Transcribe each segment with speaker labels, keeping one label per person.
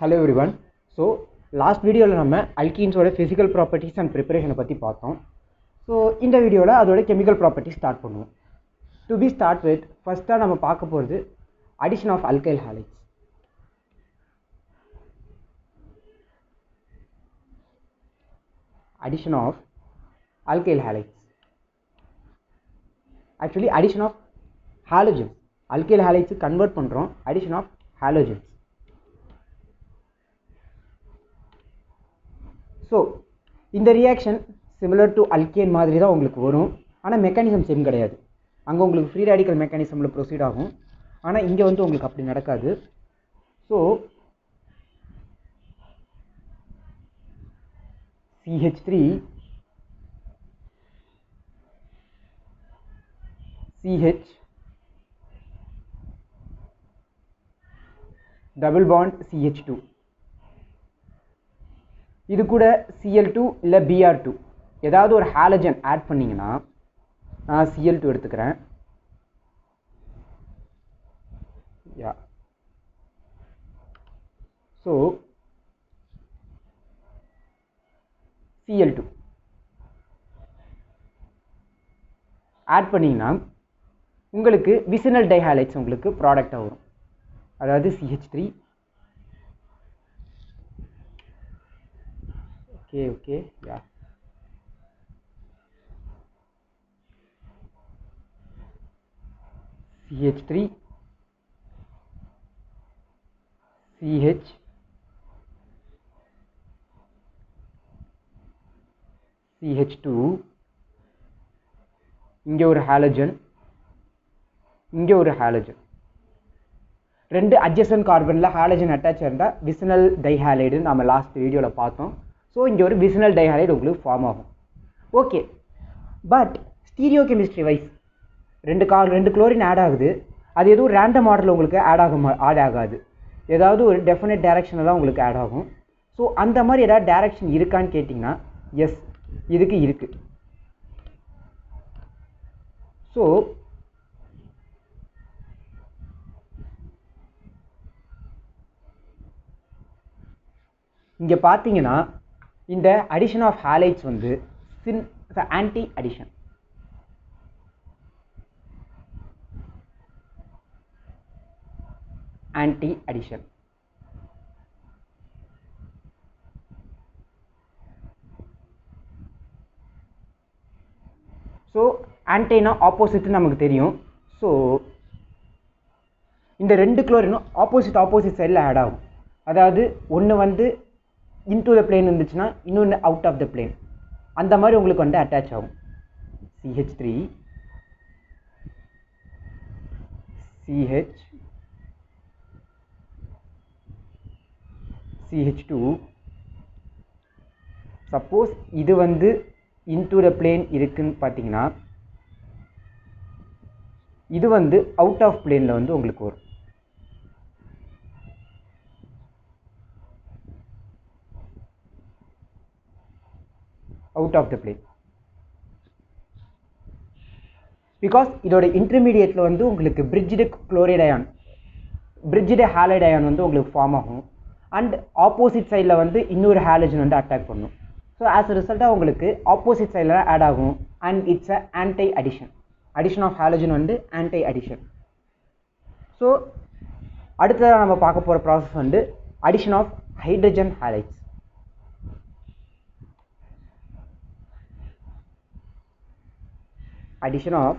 Speaker 1: Hello everyone. So last video la நம்ம alkenes ஓட physical properties and preparation பத்தி பார்த்தோம். So இந்த வீடியோல அதோட chemical properties ஸ்டார்ட் பண்ணுவோம். To be start with first நம்ம பார்க்க போறது addition of alkyl halides. Addition of alkyl halides. Actually addition of halogens. Alkyl halides convert பண்றோம். Addition of halogens. So இந்த ரியாக்ஷன் similar to alkane மாதிரி தான் உங்களுக்கு வரும். ஆனா மெக்கானிசம் சேம் கிடையாது. அங்க உங்களுக்கு ஃப்ரீ ரேடிக்கல் மெக்கானிசம்ல ப்ரோசீட் ஆகும். ஆனா இங்க வந்து உங்களுக்கு அப்படி நடக்காது. So CH3 CH double bond CH2 இது கூட Cl2 இல்ல Br2 ஏதாவது ஒரு ஹாலஜன் ஆட் பண்ணீங்கன்னா நான் Cl2 எடுத்துக்கிறேன். So Cl2 ஆட் பண்ணீங்கன்னா உங்களுக்கு விசினல் டைஹாலைட்ஸ் உங்களுக்கு ப்ராடக்டா வரும். அதாவது CH3 okay yeah CH3 CH CH2 இங்க ஒரு ஹாலஜன் இங்க ஒரு ஹாலஜன் ரெண்டு அட்ஜசன்ட் கார்பன்ல ஹாலஜன் அட்டாச் இருந்தா விசினல் டைஹாலைடு நாம லாஸ்ட் வீடியோல பார்த்தோம். சோ இங்க ஒரு விசினல் டைஹாலைடு உங்களுக்கு ஃபார்ம் ஆகும். Okay but stereo chemistry wise ரெண்டு குளோரின் ஆட் ஆகுது. அது எதுவும் ரேண்டம் ஆர்டர்ல உங்களுக்கு ஆட் ஆகாது. ஏதாவது ஒரு டெஃபினட் டைரக்ஷன்ல தான் உங்களுக்கு ஆட் ஆகும். சோ அந்த மாதிரி ஏதாவது டைரக்ஷன் இருக்கான்னு கேட்டிங்கன்னா எஸ் இதுக்கு இருக்கு. சோ இங்க பாத்தீங்கன்னா இந்த அடிஷன் ஆஃப் ஹாலைட்ஸ் வந்து anti addition. Anti addition so ஆன்டினா ஆப்போசிட் நமக்கு தெரியும். ஸோ இந்த ரெண்டு குளோரினும் ஆப்போசிட் சைடில் ஆட் ஆகும். அதாவது ஒன்று வந்து இன்டு த பிளேன் இருந்துச்சுன்னா இன்னொன்று அவுட் ஆஃப் த பிளேன் அந்த மாதிரி உங்களுக்கு வந்து அட்டாச் ஆகும். CH3 CH CH2 சப்போஸ் இது வந்து இன்டு த பிளேன் இருக்குன்னு பார்த்தீங்கன்னா இது வந்து அவுட் ஆஃப் பிளேன்ல வந்து உங்களுக்கு வரும். Out of the plane because இதோட இன்டர்மீடியேட்ல வந்து உங்களுக்கு bridged chloride ion bridged halide ion வந்து உங்களுக்கு ஃபார்ம் ஆகும். அண்ட் ஆப்போசிட் சைடில் வந்து இன்னொரு ஹாலஜன் வந்து அட்டாக் பண்ணும். ஸோ ஆஸ் அ ரிசல்ட்டாக உங்களுக்கு ஆப்போசிட் சைடில் ஆட் ஆகும். And it's a anti addition. Addition of halogen வந்து ஆன்டி அடிஷன். ஸோ அடுத்ததாக நம்ம பார்க்க போகிற ப்ராசஸ் வந்து addition of hydrogen halides. Addition of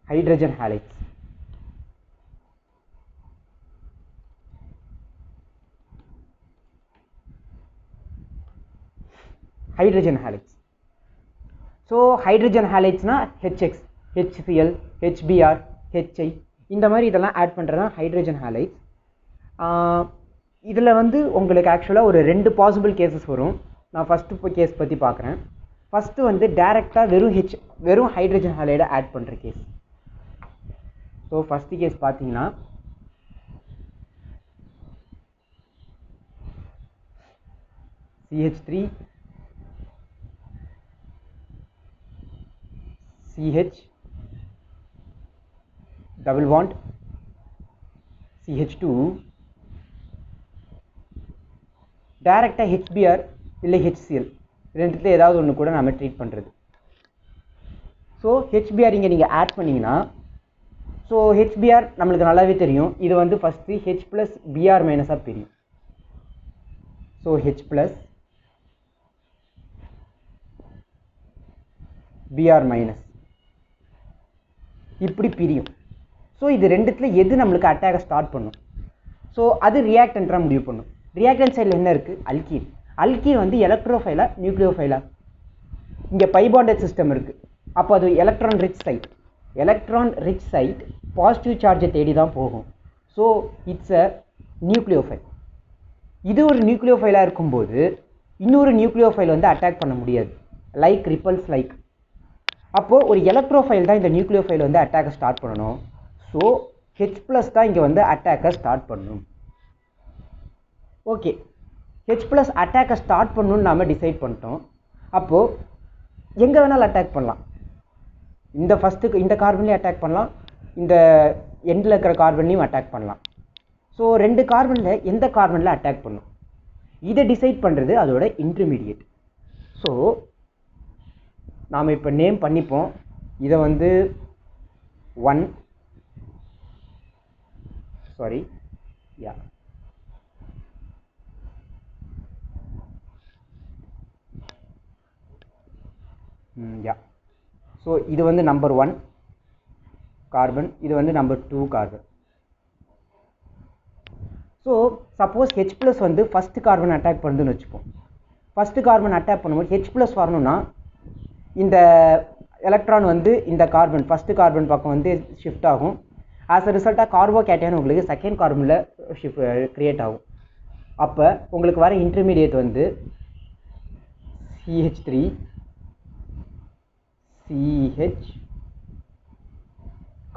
Speaker 1: hydrogen halides. Hydrogen halides. So hydrogen halides na HX, HCl, HBr, HI இந்த மாதிரி இதெல்லாம் ஆட் பண்றதா ஹைட்ரஜன் ஹாலைட்ஸ். இதுல வந்து உங்களுக்கு ஆக்சுவலா ஒரு ரெண்டு பாசிபிள் கேसेस வரும். நான் ஃபர்ஸ்ட் கேஸ் பத்தி பார்க்கறேன். ஃபர்ஸ்ட் வந்து டைரக்ட்டா வெறும் ஹைட்ரஜன் ஹாலைடை ஆட் பண்ற கேஸ். சோ ஃபர்ஸ்ட் கேஸ் பாத்தீங்கன்னா CH3 CH double bond CH2 டைரெக்டாக ஹெச்பிஆர் இல்லை ஹெச்சிஎல் ரெண்டுத்துல ஏதாவது ஒன்று கூட நம்ம ட்ரீட் பண்ணுறது. ஸோ ஹெச்பிஆர் இங்கே நீங்கள் ஆட் பண்ணிங்கன்னா, ஸோ ஹெச்பிஆர் நம்மளுக்கு நல்லாவே தெரியும், இது வந்து ஃபஸ்ட்டு ஹெச் ப்ளஸ் பிஆர் மைனஸாக பிரியும். So H plus BR minus இப்படி பிரியும். ஸோ இது ரெண்டுத்துல எது நம்மளுக்கு அட்டாக ஸ்டார்ட் பண்ணும்? ஸோ அது ரியாக்டன்ட்டாக முடிவு பண்ணும். ரியாக்டன்ட் சைடில் என்ன இருக்குது? அல்கீன். அல்கீன் வந்து எலக்ட்ரோஃபைலா நியூக்ளியோஃபைலா? இங்கே பைபாண்டட் சிஸ்டம் இருக்குது. அப்போ அது electron rich side. Electron rich side positive சார்ஜை தேடி தான் போகும். So it's a nucleophile. இது ஒரு நியூக்ளியோஃபைலாக இருக்கும்போது இன்னொரு நியூக்ளியோஃபைல் வந்து அட்டாக் பண்ண முடியாது. Like repels like. அப்போது ஒரு எலக்ட்ரோஃபைல் தான் இந்த நியூக்ளியோஃபைல் வந்து அட்டாக்கை ஸ்டார்ட் பண்ணணும். ஸோ ஹெச் ப்ளஸ் தான் இங்கே வந்து அட்டாக்கை ஸ்டார்ட் பண்ணணும். ஓகே, ஹெச் ப்ளஸ் அட்டாக்கை ஸ்டார்ட் பண்ணணும்னு நாம் டிசைட் பண்ணிட்டோம். அப்போது எங்கே வேணாலும் அட்டாக் பண்ணலாம். இந்த கார்பன்லேயும் அட்டாக் பண்ணலாம், இந்த எண்டில் இருக்கிற கார்பன்லையும் அட்டாக் பண்ணலாம். ஸோ ரெண்டு கார்பனில் எந்த கார்பனில் அட்டாக் பண்ணும் இதை டிசைட் பண்ணுறது அதோட இன்டர்மீடியேட். ஸோ நாம் இப்போ நேம் பண்ணிப்போம். இதை வந்து 1 சாரி யா ஸோ இது வந்து நம்பர் 1 கார்பன், இது வந்து number 2 carbon. So suppose H plus வந்து ஃபஸ்ட்டு கார்பன் அட்டாக் பண்ணுதுன்னு வச்சுப்போம். ஃபஸ்ட்டு கார்பன் அட்டாக் பண்ணும்போது ஹெச் ப்ளஸ் வரணும்னா இந்த எலக்ட்ரான் வந்து இந்த கார்பன் ஃபஸ்ட்டு கார்பன் பக்கம் வந்து ஷிஃப்ட் ஆகும். ஆஸ் அ ரிசல்ட்டாக கார்போகேட்டையான் உங்களுக்கு செகண்ட் கார்பனில் க்ரியேட் ஆகும். அப்போ உங்களுக்கு வர இன்டர்மீடியேட் வந்து CH3 CH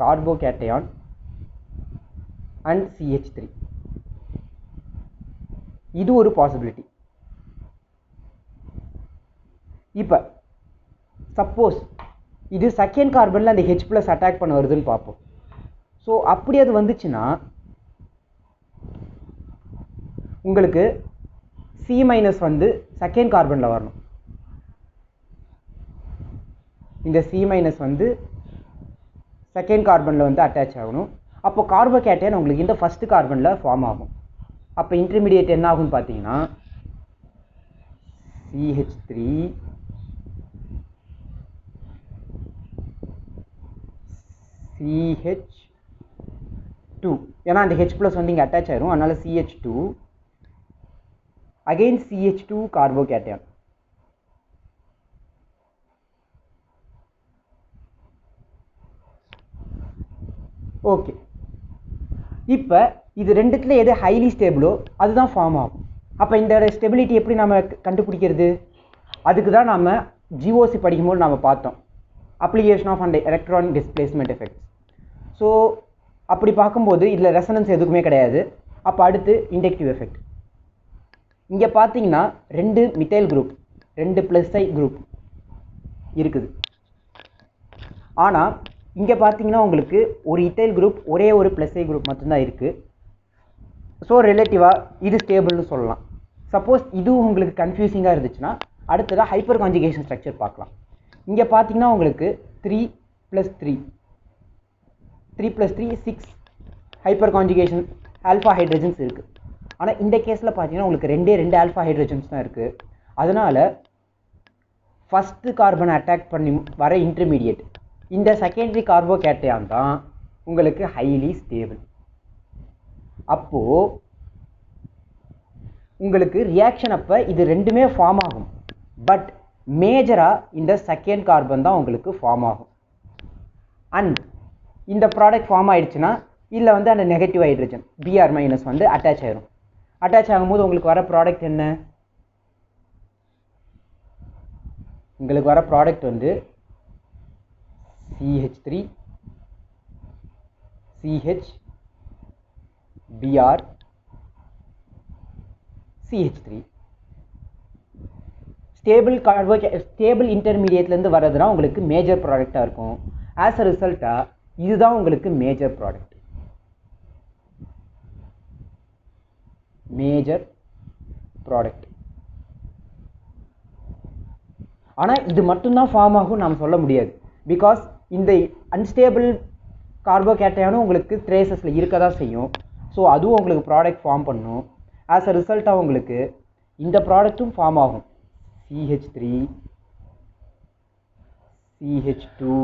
Speaker 1: கார்போகேட்டையான் அண்ட் CH3. இது ஒரு பாசிபிலிட்டி. இப்போ சப்போஸ் இது செகண்ட் கார்பனில் அந்த ஹெச் ப்ளஸ் அட்டாக் பண்ண வருதுன்னு பார்ப்போம். ஸோ அப்படி அது வந்துச்சுன்னா உங்களுக்கு சி மைனஸ் வந்து செகண்ட் கார்பனில் வரணும். இந்த சி மைனஸ் வந்து செகண்ட் கார்பனில் வந்து அட்டாச் ஆகணும். அப்போ கார்போகேட்டையான் உங்களுக்கு இந்த ஃபஸ்ட்டு கார்பனில் ஃபார்ம் ஆகும். அப்போ இன்டர்மீடியேட் என்ன ஆகும்னு பார்த்தீங்கன்னா CH3 CH2, ஏன்னா அந்த H ப்ளஸ் வந்து இங்கே அட்டாச் ஆயிரும், அதனால CH2 அகெயின் CH2 கார்போகேட்டையான். ஓகே, இப்போ இது ரெண்டுத்துல எது ஹைலி ஸ்டேபிளோ அதுதான் ஃபார்ம் ஆகும். அப்போ இந்த ஸ்டெபிலிட்டி எப்படி நம்ம கண்டுபிடிக்கிறது? அதுக்கு தான் நம்ம ஜிஓசி படிக்கும்போது நாம் பார்த்தோம், application of and electron displacement effects. So அப்படி பார்க்கும்போது இதில் ரெசனன்ஸ் எதுக்குமே கிடையாது. அப்போ அடுத்து இண்டக்டிவ் எஃபெக்ட். இங்கே பார்த்தீங்கன்னா 2 மித்தைல் குரூப் 2 +I குரூப் இருக்குது. ஆனால் இங்கே பார்த்தீங்கன்னா உங்களுக்கு ஒரு இத்தைல் குரூப் ஒரே ஒரு +I குரூப் மட்டும்தான் இருக்குது. ஸோ ரிலேட்டிவாக இது ஸ்டேபிள்னு சொல்லலாம். சப்போஸ் இதுவும் உங்களுக்கு கன்ஃபியூசிங்காக இருந்துச்சுன்னா அடுத்ததாக ஹைப்பர் கான்ஜுகேஷன் ஸ்ட்ரக்சர் பார்க்கலாம். இங்கே பார்த்தீங்கன்னா உங்களுக்கு 3 + 3 6 ஹைப்பர் கான்ஜுகேஷன் ஆல்ஃபா ஹைட்ரஜன்ஸ் இருக்குது. ஆனால் இந்த கேஸில் பார்த்தீங்கன்னா உங்களுக்கு 2 ஆல்ஃபா ஹைட்ரஜன்ஸ் தான் இருக்குது. அதனால் ஃபஸ்ட்டு கார்பனை அட்டாக் பண்ணி வர இன்டர்மீடியேட் இந்த செகண்டரி கார்போகேட்டையான் தான் உங்களுக்கு ஹைலி ஸ்டேபிள். அப்போது உங்களுக்கு ரியாக்ஷன் அப்போ இது ரெண்டுமே ஃபார்ம் ஆகும். பட் மேஜராக இந்த செகண்ட் கார்பன் தான் உங்களுக்கு ஃபார்ம் ஆகும். அண்ட் இந்த ப்ராடக்ட் ஃபார்ம் ஆயிடுச்சுன்னா இல்லை வந்து அந்த நெகட்டிவ் ஹைட்ரஜன் Br- வந்து அட்டாச் ஆயிரும். அட்டாச் ஆகும்போது உங்களுக்கு வர ப்ராடக்ட் என்ன? உங்களுக்கு வர ப்ராடக்ட் வந்து CH3 CH Br CH3. Stable இன்டர்மீடியேட்லேருந்து வர்றதுனா உங்களுக்கு மேஜர் ப்ராடக்டாக இருக்கும். ஆஸ் அ ரிசல்ட்டாக இதுதான் உங்களுக்கு மேஜர் ப்ராடக்ட். ப்ராடக்ட். ஆனால் இது மட்டும்தான் ஃபார்ம் ஆகும் நாம் சொல்ல முடியாது. பிகாஸ் இந்த அன்ஸ்டேபிள் கார்போகேட்டையானும் உங்களுக்கு ட்ரேசஸில் இருக்க தான் செய்யும். ஸோ அதுவும் உங்களுக்கு ப்ராடக்ட் ஃபார்ம் பண்ணும். ஆஸ் அ ரிசல்ட்டாக உங்களுக்கு இந்த ப்ராடக்ட்டும் ஃபார்ம் ஆகும். CH3 CH2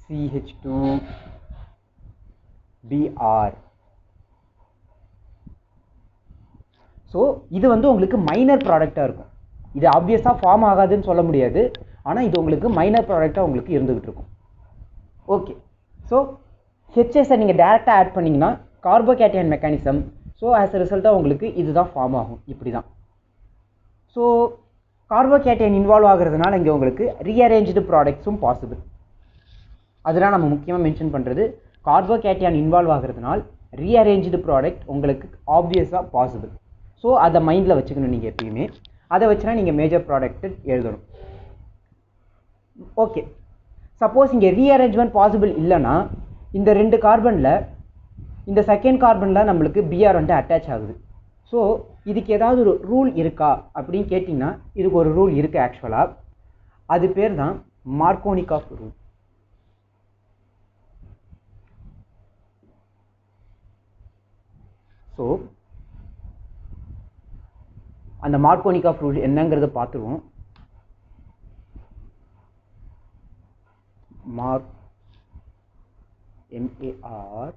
Speaker 1: CH2 Br. So இது வந்து உங்களுக்கு மைனர் ப்ராடக்டாக இருக்கும். இது ஆப்வியஸாக ஃபார்ம் ஆகாதுன்னு சொல்ல முடியாது. ஆனால் இது உங்களுக்கு மைனர் ப்ராடக்டாக உங்களுக்கு இருந்துகிட்டு இருக்கும். ஓகே, ஸோ ஹெச்எஸை நீங்கள் டேரெக்டாக ஆட் பண்ணிங்கன்னா carbocation mechanism. So as a ரிசல்ட்டாக உங்களுக்கு இதுதான் ஃபார்ம் ஆகும். இப்படி தான். ஸோ கார்போகேட்டையான் இன்வால்வ் ஆகிறதுனால இங்கே உங்களுக்கு ரீஅரேஞ்சு ப்ராடக்ட்ஸும் பாசிபிள். அதெல்லாம் நம்ம முக்கியமாக மென்ஷன் பண்ணுறது. கார்போகேட்டையான் இன்வால்வ் ஆகிறதுனால ரீஅரேஞ்சு ப்ராடக்ட் உங்களுக்கு ஆப்வியஸாக பாசிபிள். ஸோ அதை மைண்டில் வச்சுக்கணும் நீங்கள் எப்பயுமே. அதை வச்சுனா நீங்கள் மேஜர் ப்ராடக்ட் எழுதணும். ஓகே, சப்போஸ் இங்கே ரீஅரேஞ்ச்மெண்ட் பாசிபிள் இல்லைன்னா இந்த 2 கார்பனில் இந்த செகண்ட் கார்பனில் நம்மளுக்கு பிஆர் வந்துட்டு அட்டாச் ஆகுது. ஸோ இதுக்கு ஏதாவது ஒரு ரூல் இருக்கா அப்படின்னு கேட்டிங்கன்னா இதுக்கு ஒரு ரூல் இருக்குது ஆக்சுவலாக. அது பேர் தான் மார்கோனிகாஃப் ரூல். ஸோ அந்த மார்கோனிகாஃப் ரூல் என்னங்கிறத பார்த்துருவோம். Mark MAR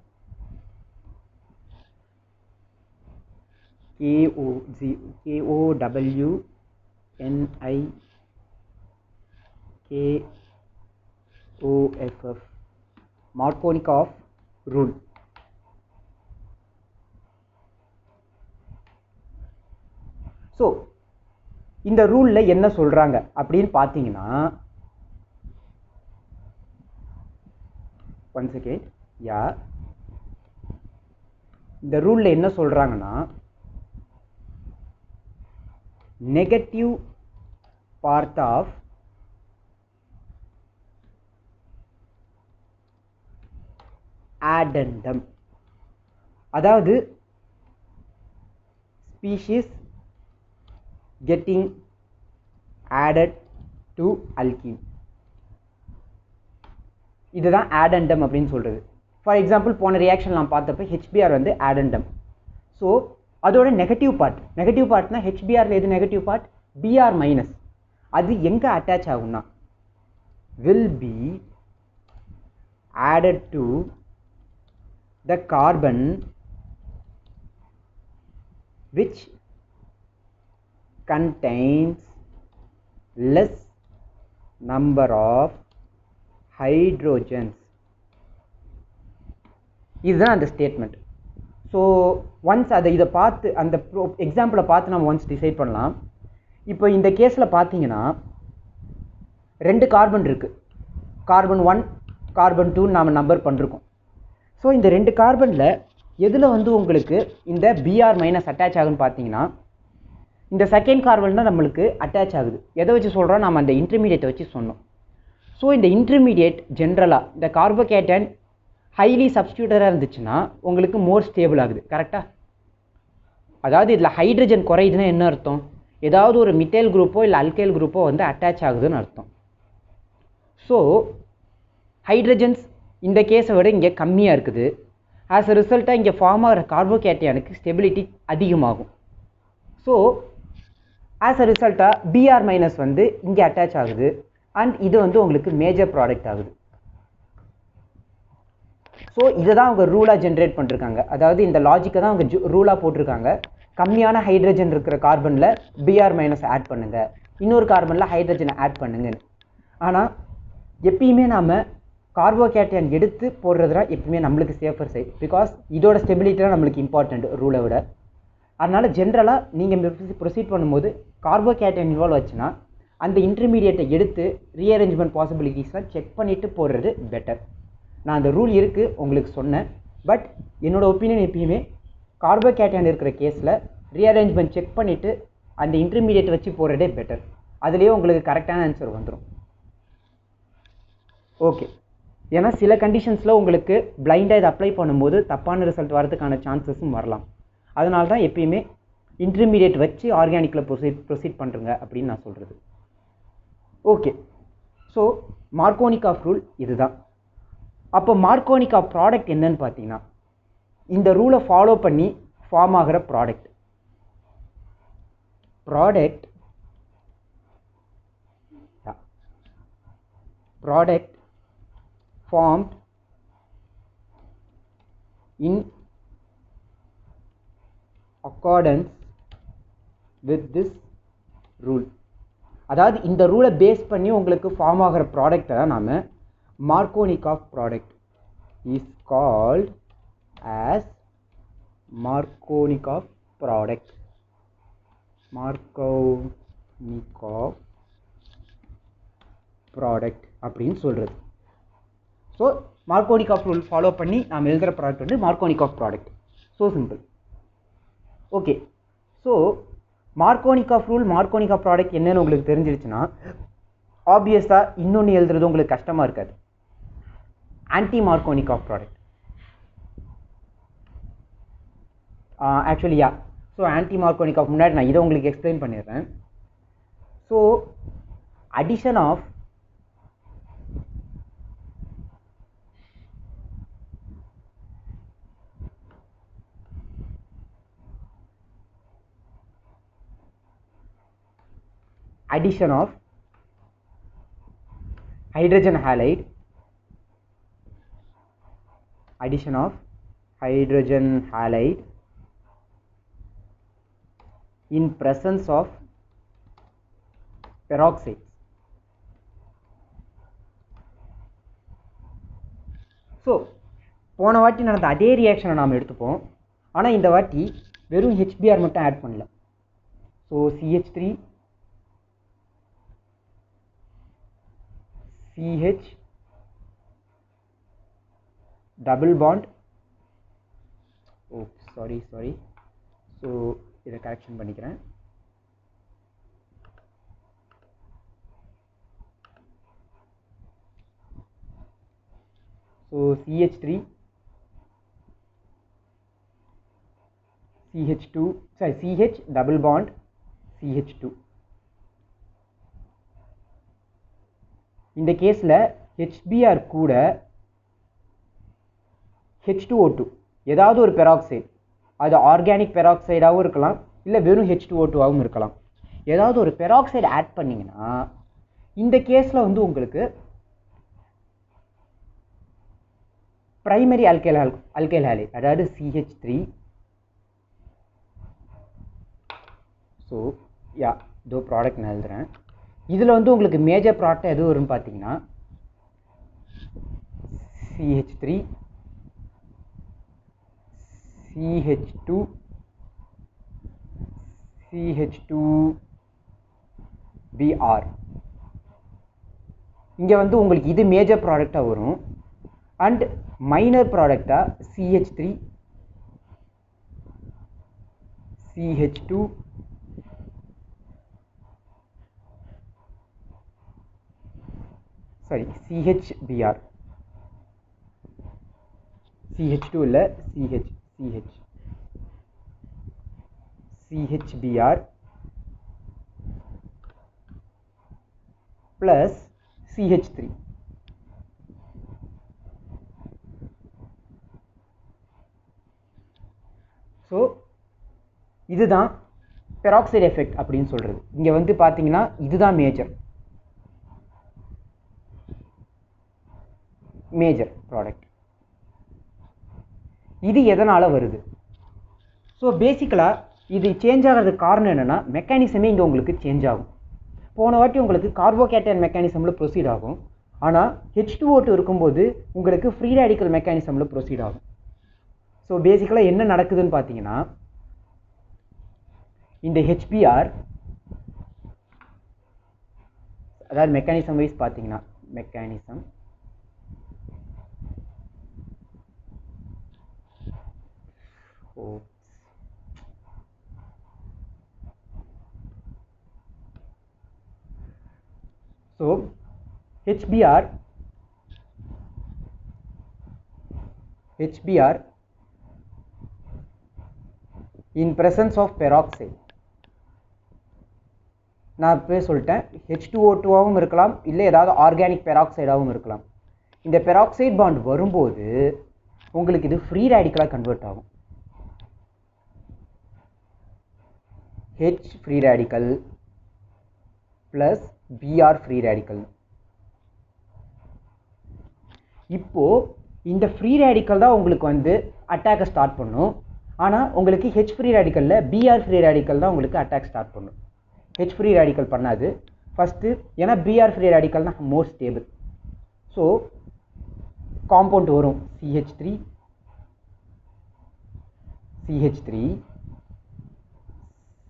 Speaker 1: KOWNIKOFF Markovnikov rule. So இந்த ரூலில் என்ன சொல்கிறாங்க அப்படின்னு பார்த்தீங்கன்னா, ஒன் செகண்ட், இந்த ரூலில் என்ன சொல்கிறாங்கன்னா, நெகட்டிவ் பார்ட் ஆஃப் addendum, அதாவது species getting added to alkene. இதுதான் addendum அப்படின்னு சொல்கிறது. ஃபார் எக்ஸாம்பிள் போன ரியாக்ஷன் நான் பார்த்தப்ப HBr வந்து addendum. ஸோ அதோட நெகட்டிவ் பார்ட்னா HBrல எது நெகட்டிவ் பார்ட்? Br minus. அது எங்கே அட்டாச் ஆகும்னா will be added to the carbon which contains less number of hydrogens. இதுதான் அந்த ஸ்டேட்மெண்ட். ஸோ ஒன்ஸ் இதை பார்த்து அந்த எக்ஸாம்பிளை பார்த்து நம்ம ஒன்ஸ் டிசைட் பண்ணலாம். இப்போ இந்த கேஸில் பார்த்தீங்கன்னா 2 கார்பன் இருக்குது. கார்பன் 1 கார்பன் 2 நாம் நம்பர் பண்ணிருக்கோம். ஸோ இந்த 2 கார்பனில் எதில் வந்து உங்களுக்கு இந்த Br மைனஸ் அட்டாச் ஆகுன்னு பார்த்தீங்கன்னா இந்த செகண்ட் கார்பன் தான் நம்மளுக்கு அட்டாச் ஆகுது. எதை வச்சு சொல்கிறோம்? நம்ம அந்த இன்டர்மீடியேட்டை வச்சு சொன்னோம். ஸோ இந்த இன்டர்மீடியேட் ஜென்ரலாக இந்த கார்போகேட்டையான் ஹைலி சப்ஸ்டியூட்டராக இருந்துச்சுன்னா உங்களுக்கு மோர் ஸ்டேபிள் ஆகுது. கரெக்டாக? அதாவது இதில் ஹைட்ரஜன் குறையுதுன்னா என்ன அர்த்தம்? ஏதாவது ஒரு மித்தைல் குரூப்போ இல்லை அல்கைல் குரூப்போ வந்து அட்டாச் ஆகுதுன்னு அர்த்தம். ஸோ ஹைட்ரஜன்ஸ் இந்த கேஸை விட இங்கே கம்மியாக இருக்குது. ஆஸ் அ ரிசல்ட்டாக இங்கே ஃபார்ம் ஆகிற கார்போகேட்டையானுக்கு ஸ்டெபிலிட்டி அதிகமாகும். ஸோ ஆஸ் அ ரிசல்ட்டாக Br மைனஸ் வந்து இங்கே அட்டாச் ஆகுது அண்ட் இது வந்து உங்களுக்கு மேஜர் ப்ராடக்ட் ஆகுது. ஸோ இதை தான் அவங்க ரூலாக ஜென்ரேட் பண்ணிருக்காங்க. அதாவது இந்த லாஜிக்கை தான் அவங்க ரூலாக போட்டிருக்காங்க. கம்மியான ஹைட்ரஜன் இருக்கிற கார்பனில் Br மைனஸ் ஆட் பண்ணுங்கள், இன்னொரு கார்பனில் ஹைட்ரஜனை ஆட் பண்ணுங்கன்னு. ஆனால் எப்பயுமே நாம் கார்போகேட்டையான் எடுத்து போடுறதுனா எப்பயுமே நம்மளுக்கு சேஃபர் சைட். பிகாஸ் இதோட ஸ்டெபிலிட்டி தான் நம்மளுக்கு இம்பார்ட்டண்ட் ரூலை விட. அதனால் ஜென்ரலாக நீங்கள் ப்ரொசீட் பண்ணும்போது கார்போகேட்டையான் இன்வால்வ் ஆச்சுன்னா அந்த இன்டர்மீடியேட்டை எடுத்து ரீஅரேஞ்ச்மெண்ட் பாசிபிலிட்டிஸ்லாம் செக் பண்ணிவிட்டு போடுறது பெட்டர். நான் அந்த ரூல் இருக்குது உங்களுக்கு சொன்னேன். பட் என்னோடய ஒப்பீனியன் எப்பயுமே கார்போகேட்டையான் இருக்கிற கேஸில் ரீஅரேஞ்ச்மெண்ட் செக் பண்ணிவிட்டு அந்த இன்டர்மீடியேட் வச்சு போடுறதே பெட்டர். அதுலேயே உங்களுக்கு கரெக்டான ஆன்சர் வந்துடும். ஓகே, ஏன்னா சில கண்டிஷன்ஸில் உங்களுக்கு பிளைண்டாக இதை அப்ளை பண்ணும்போது தப்பான ரிசல்ட் வரதுக்கான சான்சஸும் வரலாம். அதனால தான் எப்பயுமே இன்டர்மீடியேட் வச்சு ஆர்கானிக்கில் ப்ரொசீட் பண்ணுறங்க அப்படின்னு நான் சொல்கிறது. ஓகே, ஸோ மார்க்கோனிகாஃப் ரூல் இதுதான். அப்போ மார்க்கோனிகாஃப் ப்ராடக்ட் என்னன்னு பார்த்தீங்கன்னா, இந்த ரூலை ஃபாலோ பண்ணி ஃபார்ம் ஆகிற product formed in accordance with this rule. அதாவது இந்த ரூலை பேஸ் பண்ணி உங்களுக்கு ஃபார்ம் ஆகிற ப்ராடக்டை தான் நாம் Markovnikov product is called as Markovnikov product. Markovnikov product அப்படின்னு சொல்கிறது. ஸோ மார்க்கோனிகாஃப் ரூல் ஃபாலோ பண்ணி நாம் எழுதுகிற ப்ராடக்ட் வந்து Markovnikov product. So simple. Okay, so Markovnikov rule Markovnikov product என்னன்னு உங்களுக்கு தெரிஞ்சிருச்சுன்னா ஆப்வியஸாக இன்னொன்று எழுதுறது உங்களுக்கு கஷ்டமாக இருக்காது. ஆன்டி மார்க்கோனிகாஃப் ப்ராடக்ட் ஆக்சுவலியா. ஸோ ஆன்டி மார்க்கோனிகாஃப் முன்னாடி நான் இதை உங்களுக்கு எக்ஸ்பிளைன் பண்ணிடுறேன். So addition of hydrogen halide in presence of peroxide. So போன வாட்டி நடந்த அதே ரியாக்ஷனை நாம் எடுத்துப்போம். ஆனால் இந்த வாட்டி வெறும் HBr மட்டும் ஆட் பண்ணல. So CH3 CH double bond. Sorry so இதை கரெக்ஷன் பண்ணிக்கிறேன். So CH3 CH2 sorry CH double bond CH2. இந்த கேஸில் HBr கூட H2O2 ஏதாவது ஒரு பெராக்சைடு, அது ஆர்கானிக் பெராக்சைடாகவும் இருக்கலாம், இல்லை வெறும் H2O2ஆகவும் இருக்கலாம். ஏதாவது ஒரு பெராக்சைடு ஆட் பண்ணிங்கன்னா இந்த கேஸில் வந்து உங்களுக்கு பிரைமரி அல்கைல் ஹாலைட் அதாவது CH3. ஸோ யா இதோ ப்ராடக்ட் நான் எழுதுகிறேன். இதில் வந்து உங்களுக்கு மேஜர் ப்ராடக்ட் எது வரும்னு பார்த்தீங்கன்னா CH3 CH2 CH2Br. இங்கே வந்து உங்களுக்கு இது மேஜர் ப்ராடக்டாக வரும். அண்ட் மைனர் ப்ராடக்டாக CH3 CH2 sorry CHBr. CH2 இல்லை CHBr plus CH3. ஸோ இதுதான் பெராக்சைடு எஃபெக்ட் அப்படின்னு சொல்கிறது. இங்கே வந்து பார்த்தீங்கன்னா இதுதான் மேஜர் ப்ராடக்ட். இது எதனால் வருது? ஸோ பேசிக்கலாக இது சேஞ்ச் ஆகிறதுக்கு காரணம் என்னென்னா மெக்கானிசமே இங்கே உங்களுக்கு சேஞ்ச் ஆகும். போன வாட்டி உங்களுக்கு கார்போகேட்டையன் மெக்கானிசமில் ப்ரொசீட் ஆகும். ஆனால் H2O2 இருக்கும்போது உங்களுக்கு ஃப்ரீ ரேடிக்கல் மெக்கானிசமில் ப்ரொசீட் ஆகும். ஸோ பேசிக்கலாக என்ன நடக்குதுன்னு பார்த்தீங்கன்னா இந்த HBr அதாவது மெக்கானிசம் வைஸ் பார்த்தீங்கன்னா mechanism so HBr in presence of peroxide. நான் இப்பவே சொல்லிட்டேன் H2O2 ஆகவும் இருக்கலாம் இல்லை ஏதாவது ஆர்கானிக் பெராக்சைடாகவும் இருக்கலாம். இந்த பெராக்சைடு பாண்ட் வரும்போது உங்களுக்கு இது ஃப்ரீ ரேடிக்கலாக கன்வெர்ட் ஆகும். H free radical plus Br free radical. இப்போ இந்த ஃப்ரீ ரேடிக்கல் தான் உங்களுக்கு வந்து அட்டாக்கை ஸ்டார்ட் பண்ணும். ஆனால் உங்களுக்கு H ஃப்ரீ ரேடிக்கலில் Br ஃப்ரீ ரேடிக்கல் தான் உங்களுக்கு அட்டாக் ஸ்டார்ட் பண்ணும். H ஃப்ரீ ரேடிக்கல் பண்ணாது ஃபஸ்ட்டு, ஏன்னா Br ஃப்ரீ ரேடிக்கல்னா மோர் ஸ்டேபிள். ஸோ காம்பவுண்ட் வரும் CH3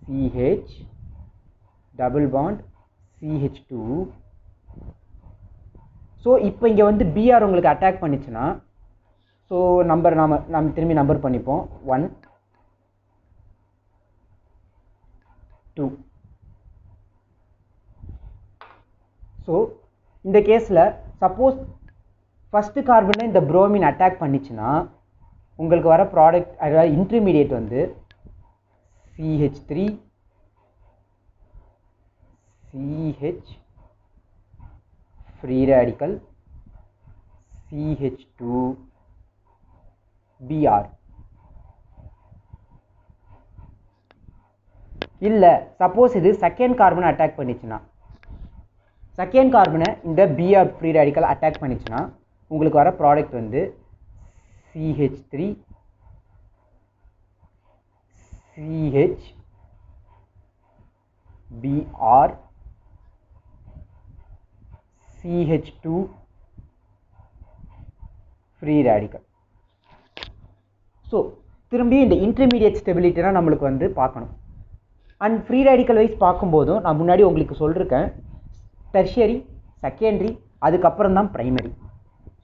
Speaker 1: CH double bond CH2. So இப்போ இங்கே வந்து Br உங்களுக்கு அட்டாக் பண்ணிச்சுன்னா, ஸோ நம்ம திரும்பி நம்பர் பண்ணிப்போம் 1 2. ஸோ இந்த கேஸில் சப்போஸ் ஃபஸ்ட்டு கார்பனை இந்த புரோமின் அட்டாக் பண்ணிச்சுன்னா உங்களுக்கு வர ப்ராடக்ட், அதாவது இன்டர்மீடியேட் வந்து CH3 CH free radical CH2 Br. இல்லை சப்போஸ் இது செகண்ட் கார்பனை அட்டாக் பண்ணிச்சுன்னா, செகண்ட் கார்பனை இந்த Br ஃப்ரீ ரேடிக்கல் அட்டாக் பண்ணிச்சுன்னா உங்களுக்கு வர ப்ராடக்ட் வந்து CH3 CH Br CH2 free radical. So திரும்பி இந்த இன்டர்மீடியட் ஸ்டெபிலிட்டினா நம்மளுக்கு வந்து பார்க்கணும். அண்ட் ஃப்ரீ ரேடிக்கல் வைஸ் பார்க்கும்போதும் நான் முன்னாடி உங்களுக்கு சொல்லியிருக்கேன் டெர்ஷியரி, செகண்டரி, அதுக்கப்புறம் தான் ப்ரைமரி.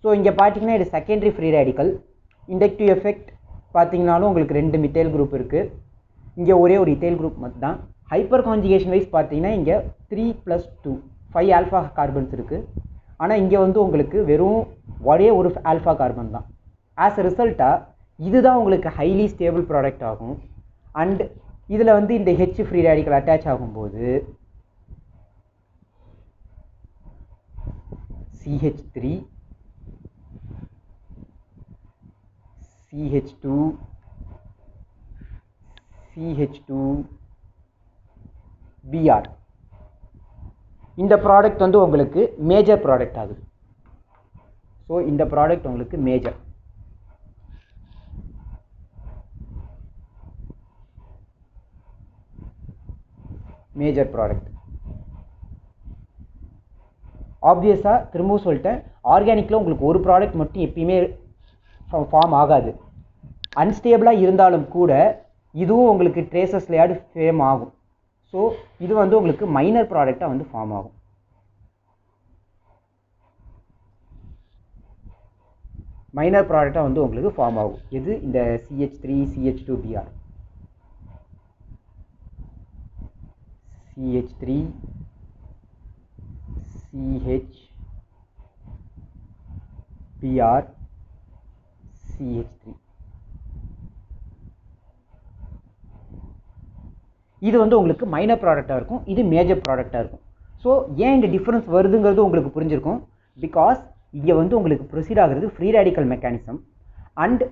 Speaker 1: ஸோ இங்கே பார்த்தீங்கன்னா இது secondary free radical. Inductive effect பார்த்தீங்கன்னாலும் உங்களுக்கு 2 மித்தைல் குரூப் இருக்குது, இங்கே ஒரே ஒரு இத்தைல் குரூப் மட்டும் தான். ஹைப்பர் கான்ஜுகேஷன் வைஸ் பார்த்தீங்கன்னா இங்கே 3 + 2 5 ஆல்ஃபா கார்பன்ஸ் இருக்குது. ஆனால் இங்கே வந்து உங்களுக்கு வெறும் ஒரே ஒரு ஆல்ஃபா கார்பன் தான். ஆஸ் அ ரிசல்ட்டாக இதுதான் உங்களுக்கு ஹைலி ஸ்டேபிள் ப்ராடக்ட் ஆகும். அண்ட் இதில் வந்து இந்த H ஃப்ரீ ரேடிக்கல் அட்டாச் ஆகும்போது CH3 CH2 CH2 Br இந்த ப்ராடக்ட் வந்து உங்களுக்கு மேஜர் ப்ராடக்ட் ஆகுது. ஸோ இந்த ப்ராடக்ட் உங்களுக்கு மேஜர் ப்ராடக்ட். ஆப்வியஸாக திரும்பவும் சொல்லிட்டேன், ஆர்கானிக்கில் உங்களுக்கு ஒரு ப்ராடக்ட் மட்டும் எப்பயுமே ஃபார்ம் ஆகாது. அன்ஸ்டேபிளாக இருந்தாலும் கூட இதுவும் உங்களுக்கு ட்ரேசஸ்லையாவது ஃபேம் ஆகும். ஸோ இது வந்து உங்களுக்கு மைனர் ப்ராடக்டாக வந்து ஃபார்ம் ஆகும். மைனர் ப்ராடக்டாக வந்து உங்களுக்கு ஃபார்ம் ஆகும். இது இந்த CH3 CH2 Br. CH3 CH Br CH3. இது வந்து உங்களுக்கு மைனர் ப்ராடக்டாக இருக்கும், இது மேஜர் ப்ராடக்டாக இருக்கும். ஸோ ஏன் இந்த டிஃப்ரென்ஸ் வருதுங்கிறது உங்களுக்கு புரிஞ்சிருக்கும். பிகாஸ் இங்கே வந்து உங்களுக்கு ப்ரொசீட் ஆகிறது free radical mechanism. And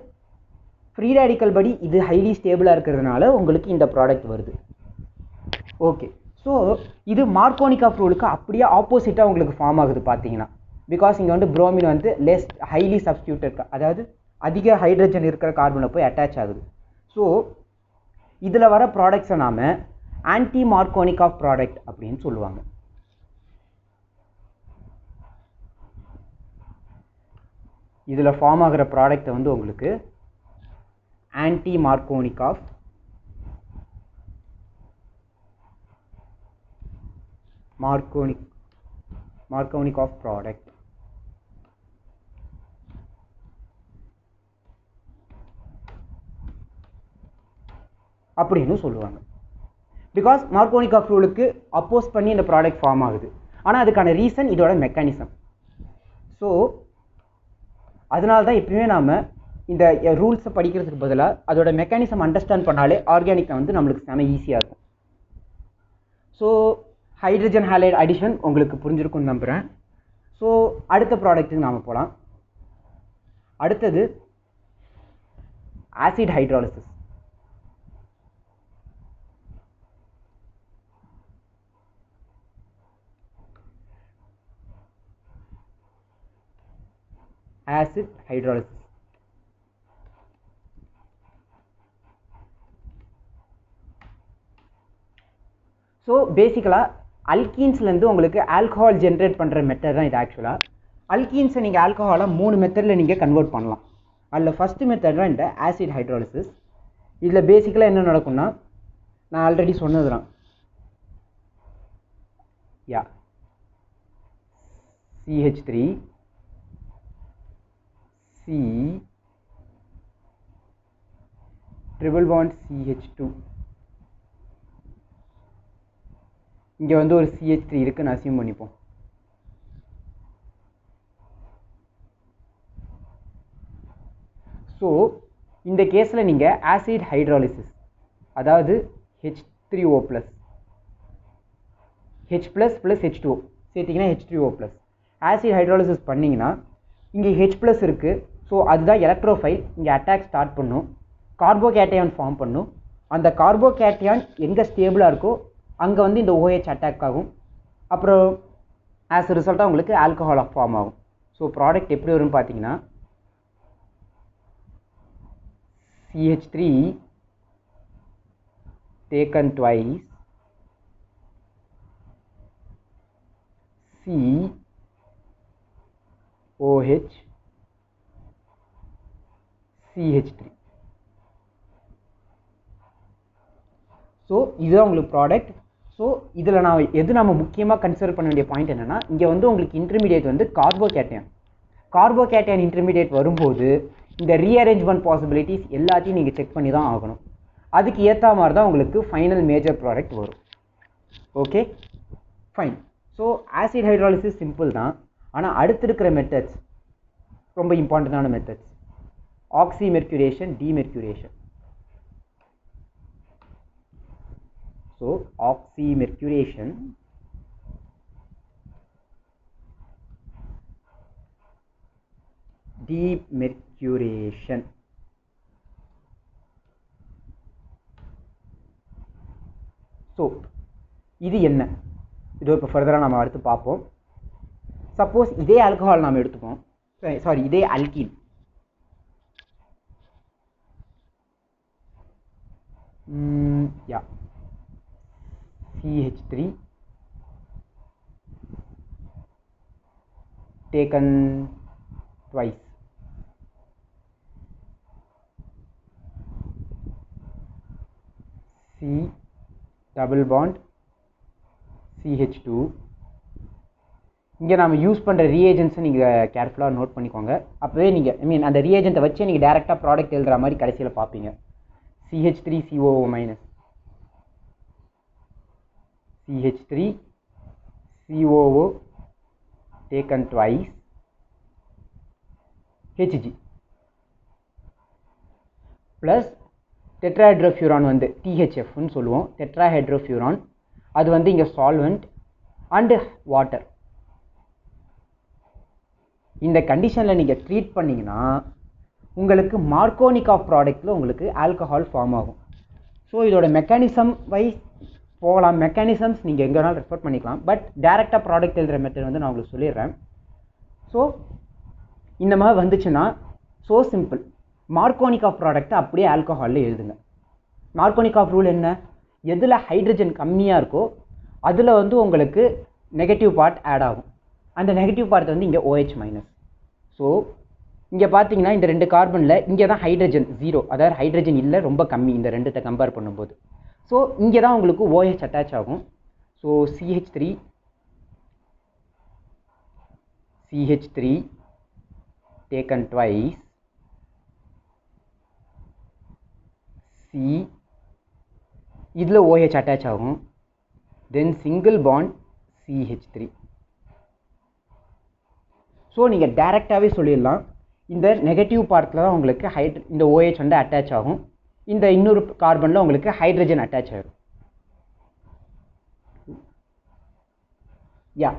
Speaker 1: free radical படி இது ஹைலி ஸ்டேபிளாக இருக்கிறதுனால உங்களுக்கு இந்த ப்ராடக்ட் வருது. ஓகே, ஸோ இது மார்க்கோனிக் ரூலுக்கு அப்படியே ஆப்போசிட்டாக உங்களுக்கு ஃபார்ம் ஆகுது பார்த்தீங்கன்னா. பிகாஸ் இங்கே வந்து புரோமின் வந்து லெஸ் ஹைலி சப்ஸ்டியூட்டட், அதாவது அதிக ஹைட்ரஜன் இருக்கிற கார்பனை போய் அட்டாச் ஆகுது. ஸோ இதில் வர ப்ராடக்ட்ஸை நாம் ஆன்டி மார்க்கோனிக் ஆஃப் ப்ராடக்ட் அப்படின்னு சொல்லுவாங்க. இதில் ஃபார்ம் ஆகிற ப்ராடக்டை வந்து உங்களுக்கு ஆன்டி மார்க்கோனிக் ஆஃப் ப்ராடக்ட் அப்படின்னு சொல்லுவாங்க. பிகாஸ் மார்க்கோனிக் ஆஃப் ரூலுக்கு அப்போஸ் பண்ணி இந்த ப்ராடக்ட் ஃபார்ம் ஆகுது. ஆனால் அதுக்கான ரீசன் இதோட மெக்கானிசம். ஸோ அதனால தான் எப்பயுமே நாம் இந்த ரூல்ஸை படிக்கிறதுக்கு பதிலாக அதோட மெக்கானிசம் அண்டர்ஸ்டாண்ட் பண்ணாலே ஆர்கானிக்கை வந்து நம்மளுக்கு செம ஈஸியாக இருக்கும். ஸோ ஹைட்ரஜன் ஹாலைடு அடிஷன் உங்களுக்கு புரிஞ்சிருக்கும்னு நம்புகிறேன். ஸோ அடுத்த ப்ராடக்ட்டுக்கு நாம் போகலாம். அடுத்தது acid hydrolysis. Acid hydrolysis so பேசிக்கலாக அல்கீன்ஸ்லேருந்து உங்களுக்கு ஆல்கஹால் ஜென்ரேட் பண்ணுற மெத்தட் தான் இது. ஆக்சுவலாக அல்கீன்ஸை நீங்கள் ஆல்கஹாலை 3 மெத்தடில் நீங்கள் கன்வெர்ட் பண்ணலாம். அதில் ஃபஸ்ட்டு மெத்தட் தான் இந்த ஆசிட் ஹைட்ராலிசிஸ். இதில் பேசிக்கலாக என்ன நடக்கும்னா, நான் ஆல்ரெடி சொன்னது தான், CH3 C triple bond CH2. இங்கே வந்து ஒரு CH3 இருக்குன்னு அசியூம் பண்ணிப்போம். ஸோ இந்த கேஸில் நீங்கள் ஆசிட் ஹைட்ராலிசிஸ், அதாவது H3O plus H plus plus H2O சேர்த்திங்கன்னா H3O ப்ளஸ் ஆசிட் ஹைட்ராலிசிஸ் பண்ணிங்கன்னா இங்கே H ப்ளஸ் இருக்குது. ஸோ அதுதான் எலக்ட்ரோஃபைல். இங்கே அட்டாக் ஸ்டார்ட் பண்ணும், கார்போகேட்டையான் ஃபார்ம் பண்ணும். அந்த கார்போகேட்டையான் எங்கே ஸ்டேபிளாக இருக்கோ அங்கே வந்து இந்த OH அட்டாக் ஆகும். அப்புறம் ஆஸ் ரிசல்ட்டாக உங்களுக்கு ஆல்கஹால் ஃபார்ம் ஆகும். ஸோ ப்ராடக்ட் எப்படி வரும்னு பார்த்தீங்கன்னா, CH3 taken twice, COH CH3. So இதுதான் உங்களுக்கு ப்ராடக்ட். ஸோ இதில் நம்ம முக்கியமாக கன்சிடர் பண்ண வேண்டிய பாயிண்ட் என்னென்னா, இங்கே வந்து உங்களுக்கு இன்டர்மீடியேட் வந்து கார்போகேட்டையான் இன்டர்மீடியேட் வரும்போது இந்த ரீஅரேஞ்ச்மெண்ட் பாசிபிலிட்டிஸ் எல்லாத்தையும் நீங்கள் செக் பண்ணி தான் ஆகணும். அதுக்கு ஏற்ற மாதிரி தான் உங்களுக்கு ஃபைனல் மேஜர் ப்ராடக்ட் வரும். Okay fine. So acid hydrolysis simple தான். ஆனால் அடுத்து இருக்கிற மெத்தட்ஸ் ரொம்ப இம்பார்ட்டண்டான methods. Oxymercuration, demercuration. So oxymercuration, demercuration. So இது என்ன, இது இப்போ ஃபர்தராக நம்ம அடுத்து பார்ப்போம். சப்போஸ் இதே ஆல்கஹால் நாம் எடுத்துப்போம், சாரி இதே alkene, CH3 taken twice, C double bond CH2. இங்கே நம்ம யூஸ் பண்ணுற ரீஏஜென்ட்ஸை நீங்கள் கேர்ஃபுல்லாக நோட் பண்ணிக்கோங்க. அப்போவே நீங்கள் அந்த ரீஏஜென்ட்டை வச்சு நீங்கள் டேரெக்டாக ப்ராடக்ட் எழுதுகிற மாதிரி கடைசியில் பார்ப்பீங்க. CH3COO minus, CH3COO taken twice, Hg plus tetrahydrofuran வந்து THFன்னு சொல்லுவோம். டெட்ராஹைட்ரோஃபியூரான் அது வந்து இங்கே சால்வெண்ட் அண்டு வாட்டர். இந்த கண்டிஷனில் நீங்கள் ட்ரீட் பண்ணிங்கன்னா உங்களுக்கு மார்கோனிகாஃப் ப்ராடக்ட்டில் உங்களுக்கு ஆல்கஹால் ஃபார்ம் ஆகும். ஸோ இதோட மெக்கானிசம் வைஸ் போகலாம். மெக்கானிசம்ஸ் நீங்கள் எங்கே வேணாலும் ரெஃபர் பண்ணிக்கலாம். பட் டேரெக்டாக ப்ராடக்ட் எழுதுகிற மெத்தட் வந்து நான் உங்களுக்கு சொல்லிடுறேன். ஸோ இந்த மாதிரி வந்துச்சுன்னா ஸோ சிம்பிள், மார்கோனிகாஃப் ப்ராடக்ட்டை அப்படியே ஆல்கஹாலில் எழுதுங்க. மார்கோனிகாஃப் ரூல் என்ன, எதில் ஹைட்ரஜன் கம்மியாக இருக்கோ அதில் வந்து உங்களுக்கு நெகட்டிவ் பார்ட் ஆட் ஆகும். அந்த நெகட்டிவ் பார்ட் வந்து இங்கே OH மைனஸ். ஸோ இங்கே பார்த்தீங்கன்னா இந்த 2 கார்பனில் இங்கே தான் ஹைட்ரஜன் 0, அதாவது ஹைட்ரஜன் இல்லை, ரொம்ப கம்மி இந்த 2த்தை கம்பேர் பண்ணும்போது. ஸோ இங்கே தான் உங்களுக்கு OH அட்டாச் ஆகும். So CH3 taken twice, C இதில் OH அட்டாச் ஆகும். தென் சிங்கிள் பாண்ட் CH3. ஸோ நீங்கள் டைரெக்டாகவே சொல்லிடலாம், இந்த நெகட்டிவ் பார்ட்டில் தான் உங்களுக்கு இந்த OH வந்து அட்டாச் ஆகும். இந்த இன்னொரு கார்பனில் உங்களுக்கு ஹைட்ரஜன் அட்டாச் ஆகிடும். யா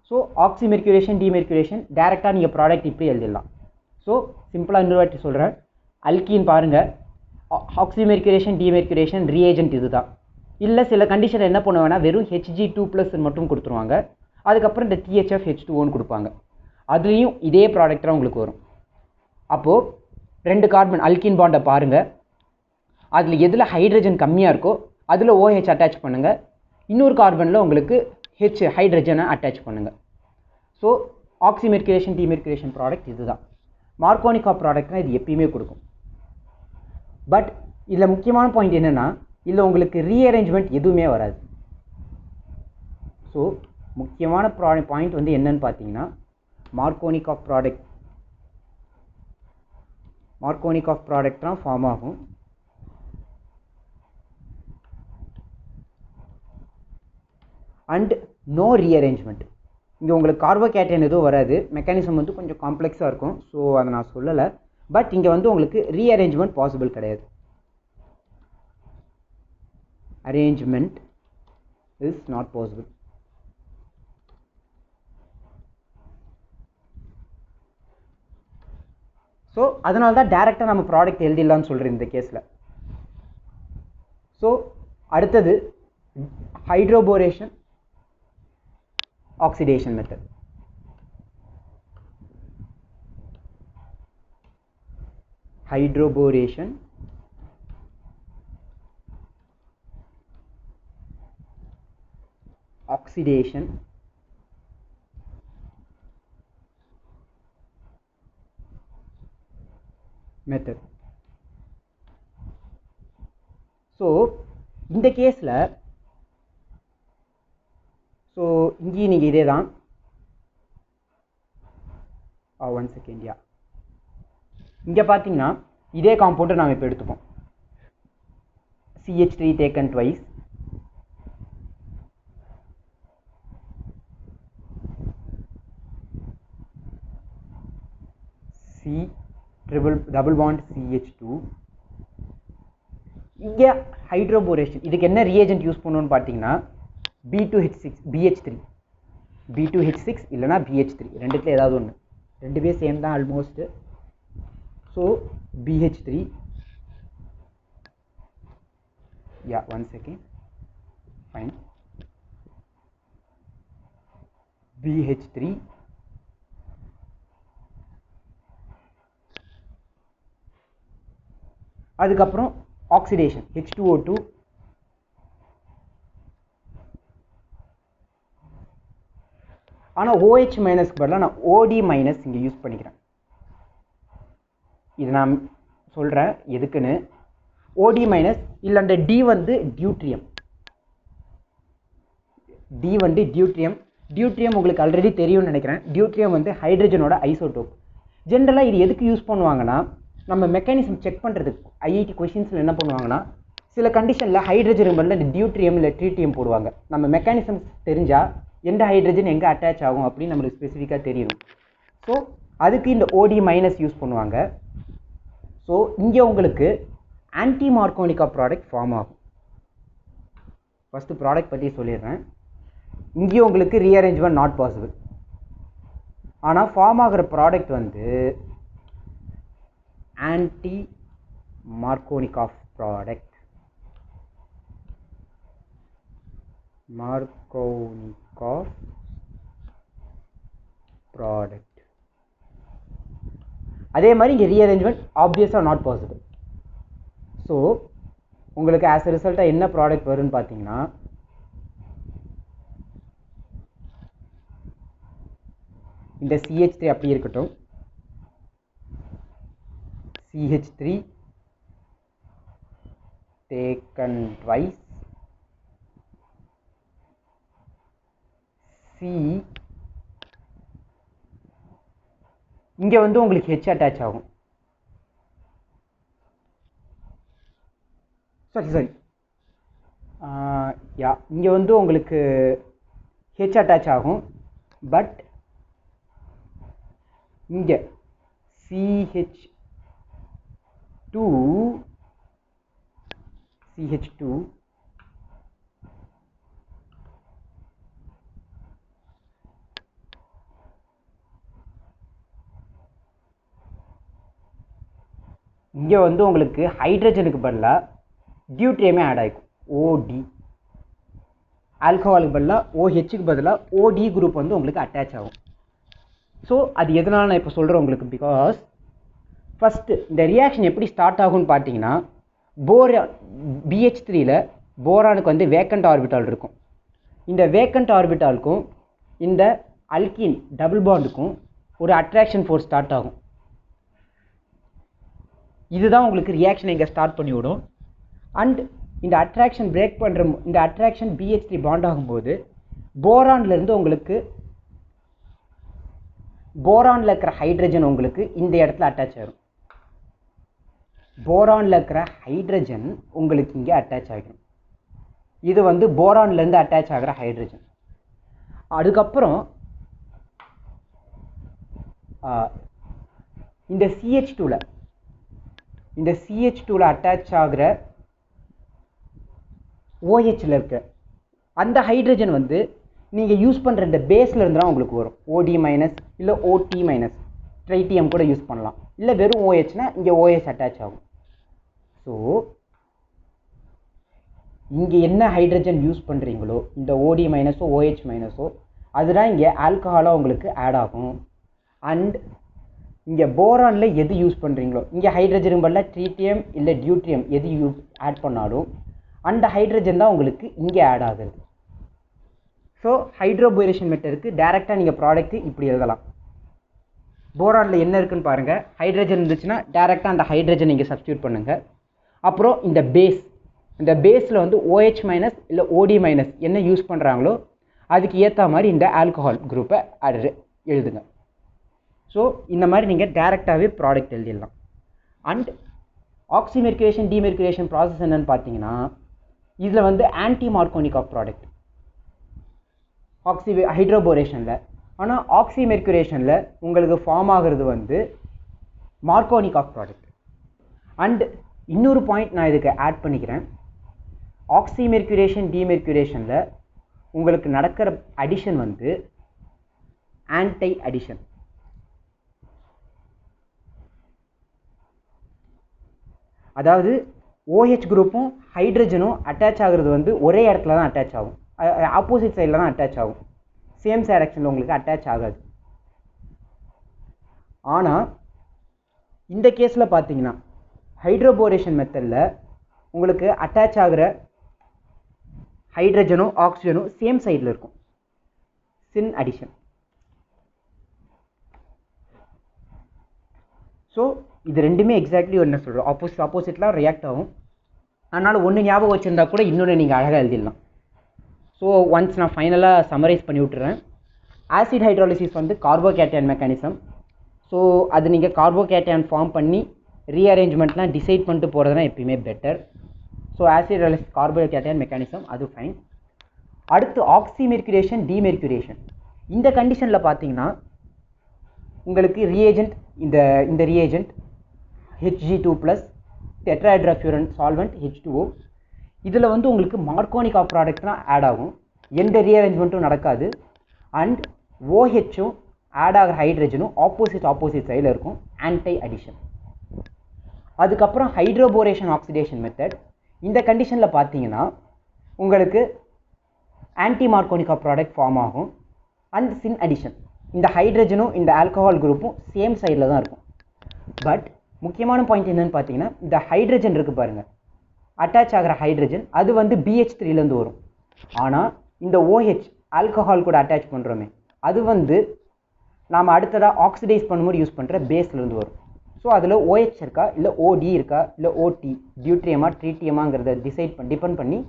Speaker 1: ஸோ ஆக்சிமெர்க்யூரேஷன் டிமெர்க்யூரேஷன் டேரெக்டாக நீங்கள் ப்ராடக்ட் இப்படி எழுதிடலாம். ஸோ சிம்பிளாக இன்னொரு வாட்டி சொல்கிறேன். அல்கீன் பாருங்கள், ஆக்சிமெர்க்யூரேஷன் டிமெர்க்யூரேஷன் ரியேஜென்ட் இது தான். இல்லை சில கண்டிஷன் என்ன பண்ணுவாங்கன்னா வெறும் Hg2+ மட்டும் கொடுத்துருவாங்க. அதுக்கப்புறம் இந்த THFH2O கொடுப்பாங்க. அதுலேயும் இதே ப்ராடக்ட் தான் உங்களுக்கு வரும். அப்போது 2 கார்பன் அல்கீன் பாண்டை பாருங்கள், அதில் எதில் ஹைட்ரஜன் கம்மியாக இருக்கோ அதில் OH அட்டாச் பண்ணுங்கள். இன்னொரு கார்பனில் உங்களுக்கு ஹைட்ரஜனை அட்டாச் பண்ணுங்கள். ஸோ ஆக்சிமெர்க்யூரேஷன் டிமெர்க்யூரேஷன் ப்ராடக்ட் இது தான். மார்கோனிகா ப்ராடக்ட்னால் இது எப்பயுமே கொடுக்கும். பட் இதில் முக்கியமான பாயிண்ட் என்னென்னா இதில் உங்களுக்கு ரீஅரேஞ்ச்மெண்ட் எதுவுமே வராது. ஸோ முக்கியமான பாயிண்ட் வந்து என்னன்னு பார்த்தீங்கன்னா மார்கோனிகா ப்ராடக்ட் தான் ஃபார்ம் ஆகும். And no rearrangement. இங்கே உங்களுக்கு கார்போகேட்டைன் எதுவும் வராது. மெக்கானிசம் வந்து கொஞ்சம் காம்ப்ளெக்ஸாக இருக்கும். ஸோ அதை நான் சொல்லலை. பட் இங்கே வந்து உங்களுக்கு ரீஅரேஞ்ச்மெண்ட் பாசிபிள் கிடையாது. Arrangement is not possible. So அதனால தான் டேரெக்டாக நம்ம ப்ராடக்ட் எழுதிடலான்னு சொல்கிறேன் இந்த கேஸில். ஸோ அடுத்தது hydroboration oxidation method. Hydroboration oxidation method. So இந்த கேஸில் ஸோ இங்கேயும் நீங்கள் இதே தான். 1 செகண்ட். இங்கே பார்த்தீங்கன்னா இதே காம்பவுண்டை நாம் இப்போ எடுத்துப்போம். CH3 taken twice, C double bond CH2. இங்கே ஹைட்ரோபோரேஷன் இதுக்கு என்ன ரியேஜென்ட் யூஸ் பண்ணணும்னு பார்த்தீங்கன்னா B2H6 இல்லைனா BH3 ரெண்டுத்தில் ஏதாவது ஒன்று. ரெண்டுமே சேம் தான் almost. So BH3 1 second, fine. BH3 அதுக்கப்புறம் ஆக்சிடேஷன் H2O2 ஆனால் OH மைனஸ்க்கு பதிலாக நான் OD மைனஸ் இங்கே யூஸ் பண்ணிக்கிறேன். இது நான் சொல்கிறேன் எதுக்குன்னு. OD மைனஸ் இல்லை அந்த D வந்து டியூட்ரியம். D வந்து டியூட்ரியம் உங்களுக்கு ஆல்ரெடி தெரியும்னு நினைக்கிறேன். டியூட்ரியம் வந்து ஹைட்ரஜனோட ஐசோடோப். ஜென்ரலாக இது எதுக்கு யூஸ் பண்ணுவாங்கன்னா நம்ம மெக்கானிசம் செக் பண்ணுறதுக்கு IIT கொஷின்ஸில் என்ன பண்ணுவாங்கன்னா சில கண்டிஷனில் ஹைட்ரஜன் பதில் இந்த டியூட்ரியம் இல்லை ட்ரீட்டியம் போடுவாங்க. நம்ம மெக்கானிசம் தெரிஞ்சால் எந்த ஹைட்ரஜன் எங்கே அட்டாச் ஆகும் அப்படின்னு நம்மளுக்கு ஸ்பெசிஃபிக்காக தெரியணும். ஸோ அதுக்கு இந்த OD மைனஸ் யூஸ் பண்ணுவாங்க. ஸோ இங்கே உங்களுக்கு ஆன்டி மார்கோனிகா ப்ராடக்ட் ஃபார்ம் ஆகும். ஃபஸ்ட்டு ப்ராடக்ட் பற்றி சொல்லிடுறேன். இங்கேயும் உங்களுக்கு ரீஅரேஞ்ச்மெண்ட் நாட் பாசிபிள். ஆனால் ஃபார்ம் ஆகிற ப்ராடக்ட் வந்து ஆன்டி மார்கோனிகாஃப் ப்ராடக்ட். மார்கோனிகாஃப் ப்ராடக்ட். அதே மாதிரி இங்கே ரீஅரேஞ்ச்மெண்ட் ஆப்வியஸாக நாட் பாசிபிள். ஸோ உங்களுக்கு ஆஸ் எ ரிசல்ட்டாக என்ன ப்ராடக்ட் வரும்னு பார்த்தீங்கன்னா இந்த CH3 அப்படி இருக்கட்டும். CH3 taken twice, C இங்கே வந்து உங்களுக்கு H அட்டாச் ஆகும். சாரி இங்கே வந்து உங்களுக்கு H அட்டாச் ஆகும். பட் இங்கே C CH2 இங்கே வந்து உங்களுக்கு ஹைட்ரஜனுக்கு பதிலாக டியூட்ரியமே ஆட் ஆகிக்கும். OD ஆல்கஹாலுக்கு பதிலாக OHக்கு பதிலாக OD குரூப் வந்து உங்களுக்கு அட்டாச் ஆகும். ஸோ அது எதனால் நான் இப்போ சொல்கிறேன் உங்களுக்கு, பிகாஸ் ஃபஸ்ட்டு இந்த ரியாக்ஷன் எப்படி ஸ்டார்ட் ஆகும்னு பார்த்தீங்கன்னா, BH3ல போரானுக்கு வந்து வேக்கண்ட் ஆர்பிட்டால் இருக்கும். இந்த வேக்கண்ட் ஆர்பிட்டாலுக்கும் இந்த அல்கீன் டபுள் பாண்டுக்கும் ஒரு அட்ராக்ஷன் ஃபோர்ஸ் ஸ்டார்ட் ஆகும். இதுதான் உங்களுக்கு ரியாக்ஷனை இங்கே ஸ்டார்ட் பண்ணி விடும். அண்ட் இந்த அட்ராக்ஷன் பிரேக் பண்ணுற இந்த அட்ராக்ஷன் BH3 பாண்ட் ஆகும்போது போரான்லேருந்து உங்களுக்கு போரானில் இருக்கிற ஹைட்ரஜன் உங்களுக்கு இந்த இடத்துல அட்டாச் ஆகிடும். போரானில் இருக்கிற ஹைட்ரஜன் உங்களுக்கு இங்கே அட்டாச் ஆகிடும். இது வந்து போரான்லேருந்து அட்டாச் ஆகிற ஹைட்ரஜன். அதுக்கப்புறம் இந்த CH2ல அட்டாச் ஆகிற OHல இருக்க அந்த ஹைட்ரஜன் வந்து நீங்கள் யூஸ் பண்ணுற இந்த பேஸில் இருந்தால் உங்களுக்கு வரும். OD மைனஸ் இல்லை OT மைனஸ் ட்ரைட்டியம் கூட யூஸ் பண்ணலாம். இல்லை வெறும் OHனா இங்கே OH அட்டாச் ஆகும். ஸோ இங்கே என்ன ஹைட்ரஜன் யூஸ் பண்ணுறீங்களோ இந்த OD மைனஸோ OH மைனஸோ அதுதான் இங்கே ஆல்கஹாலாக உங்களுக்கு ஆட் ஆகும். அண்ட் இங்கே போரானில் எது யூஸ் பண்ணுறீங்களோ இங்கே ஹைட்ரஜனுக்கு பதிலாக ட்ரீட்டியம் இல்லை டியூட்ரியம் எது ஆட் பண்ணாலும் அந்த ஹைட்ரஜன் தான் உங்களுக்கு இங்கே ஆட் ஆகுது. ஸோ ஹைட்ரோபோரேஷன் மெத்தடுக்கு டேரெக்டாக நீங்கள் ப்ராடக்ட்டு இப்படி எழுதலாம். போரானில் என்ன இருக்குன்னு பாருங்கள். ஹைட்ரஜன் இருந்துச்சுன்னா டேரெக்டாக அந்த ஹைட்ரஜன் நீங்கள் சப்ஸ்டியூட் பண்ணுங்கள். அப்புறம் இந்த பேஸில் வந்து OH மைனஸ் இல்லை OD மைனஸ் என்ன யூஸ் பண்ணுறாங்களோ அதுக்கு ஏற்ற மாதிரி இந்த ஆல்கஹால் குரூப்பை எழுதுங்க. ஸோ இந்த மாதிரி நீங்கள் டேரெக்டாகவே ப்ராடக்ட் எழுதிடலாம். அண்ட் ஆக்சிமெர்குரேஷன் டிமெர்குரேஷன் ப்ராசஸ் என்னென்னு பார்த்தீங்கன்னா, இதில் வந்து ஆன்டி மார்கோனிகாஃப் ப்ராடக்ட் ஹைட்ரோபோரேஷனில். ஆனால் ஆக்சிமெர்குரேஷனில் உங்களுக்கு ஃபார்ம் ஆகிறது வந்து மார்கோனிகாஃப் ப்ராடக்ட். அண்ட் இன்னொரு பாயிண்ட் நான் இதுக்கு ஆட் பண்ணிக்கிறேன். ஆக்சிமெர்குரேஷன் டிமெர்குரேஷனில் உங்களுக்கு நடக்கிற அடிஷன் வந்து ஆன்டை அடிஷன். அதாவது OH குரூப்பும் ஹைட்ரஜனும் அட்டாச் ஆகுறது வந்து ஒரே இடத்துல தான் அட்டாச் ஆகும். ஆப்போசிட் சைடில் தான் அட்டாச் ஆகும். சேம் டைரக்ஷனில் உங்களுக்கு அட்டாச் ஆகாது. ஆனால் இந்த கேஸில் பார்த்தீங்கன்னா ஹைட்ரோபோரேஷன் மெத்தடில் உங்களுக்கு அட்டாச் ஆகிற ஹைட்ரஜனும் ஆக்சிஜனும் சேம் சைடில் இருக்கும். சின் அடிஷன். ஸோ இது ரெண்டுமே எக்ஸாக்ட்லி என்ன சொல்கிறோம், ஆப்போசிட்லாம் ரியாக்ட் ஆகும். அதனால் ஒன்று ஞாபகம் வச்சுருந்தா கூட இன்னொன்று நீங்கள் அழகாக எழுதிடலாம். ஸோ ஒன்ஸ் நான் ஃபைனலாக சம்மரைஸ் பண்ணி விட்டுறேன். ஆசிட் ஹைட்ராலிசிஸ் வந்து கார்போகேட்டையான் மெக்கானிசம். ஸோ அது நீங்கள் கார்போகேட்டையான் ஃபார்ம் பண்ணி ரீஅரேஞ்ச்மெண்ட்லாம் டிசைட் பண்ணிட்டு போகிறதுனா எப்பயுமே better. So acid hydrolysis கார்போகேட்டையான் mechanism அது ஃபைன். அடுத்து ஆக்சிமெர்குரேஷன் டிமெர்குரேஷன். இந்த கண்டிஷனில் பார்த்தீங்கன்னா உங்களுக்கு ரியேஜென்ட் இந்த ரியேஜென்ட் Hg2+ டெட்ராஹைட்ரோஃபியூரன் சால்வெண்ட் H2O. இதில் வந்து உங்களுக்கு மார்கோனிகாஃப் ப்ராடக்ட் தான் ஆட் ஆகும். எந்த ரீஅரேஞ்ச்மெண்ட்டும் நடக்காது. அண்ட் OHம் ஆட் ஆகிற ஹைட்ரஜனும் ஆப்போசிட் சைடில் இருக்கும். Anti addition. அதுக்கப்புறம் ஹைட்ரோபோரேஷன் ஆக்சிடேஷன் மெத்தட். இந்த கண்டிஷனில் பார்த்தீங்கன்னா உங்களுக்கு ஆன்டி மார்கோனிகாஃப் ப்ராடக்ட் ஃபார்ம் ஆகும். And syn addition. இந்த ஹைட்ரஜனும் இந்த ஆல்கஹால் குரூப்பும் சேம் சைடில் தான் இருக்கும். பட் முக்கியமான பாயிண்ட் என்னென்னு பார்த்தீங்கன்னா, இந்த ஹைட்ரஜன் இருக்குது பாருங்கள், அட்டாச் ஆகிற ஹைட்ரஜன் அது வந்து BH3லேருந்து வரும். ஆனால் இந்த OH ஆல்கஹால் கூட அட்டாச் பண்ணுறோமே அது வந்து நாம் அடுத்ததாக ஆக்சிடைஸ் பண்ணும்போது யூஸ் பண்ணுற பேஸ்லேருந்து வரும். ஸோ அதில் OH இருக்கா இல்லை OD இருக்கா இல்லை OT டியூட்ரியமா ட்ரீட்டியமாங்கிறத டிபெண்ட் பண்ணி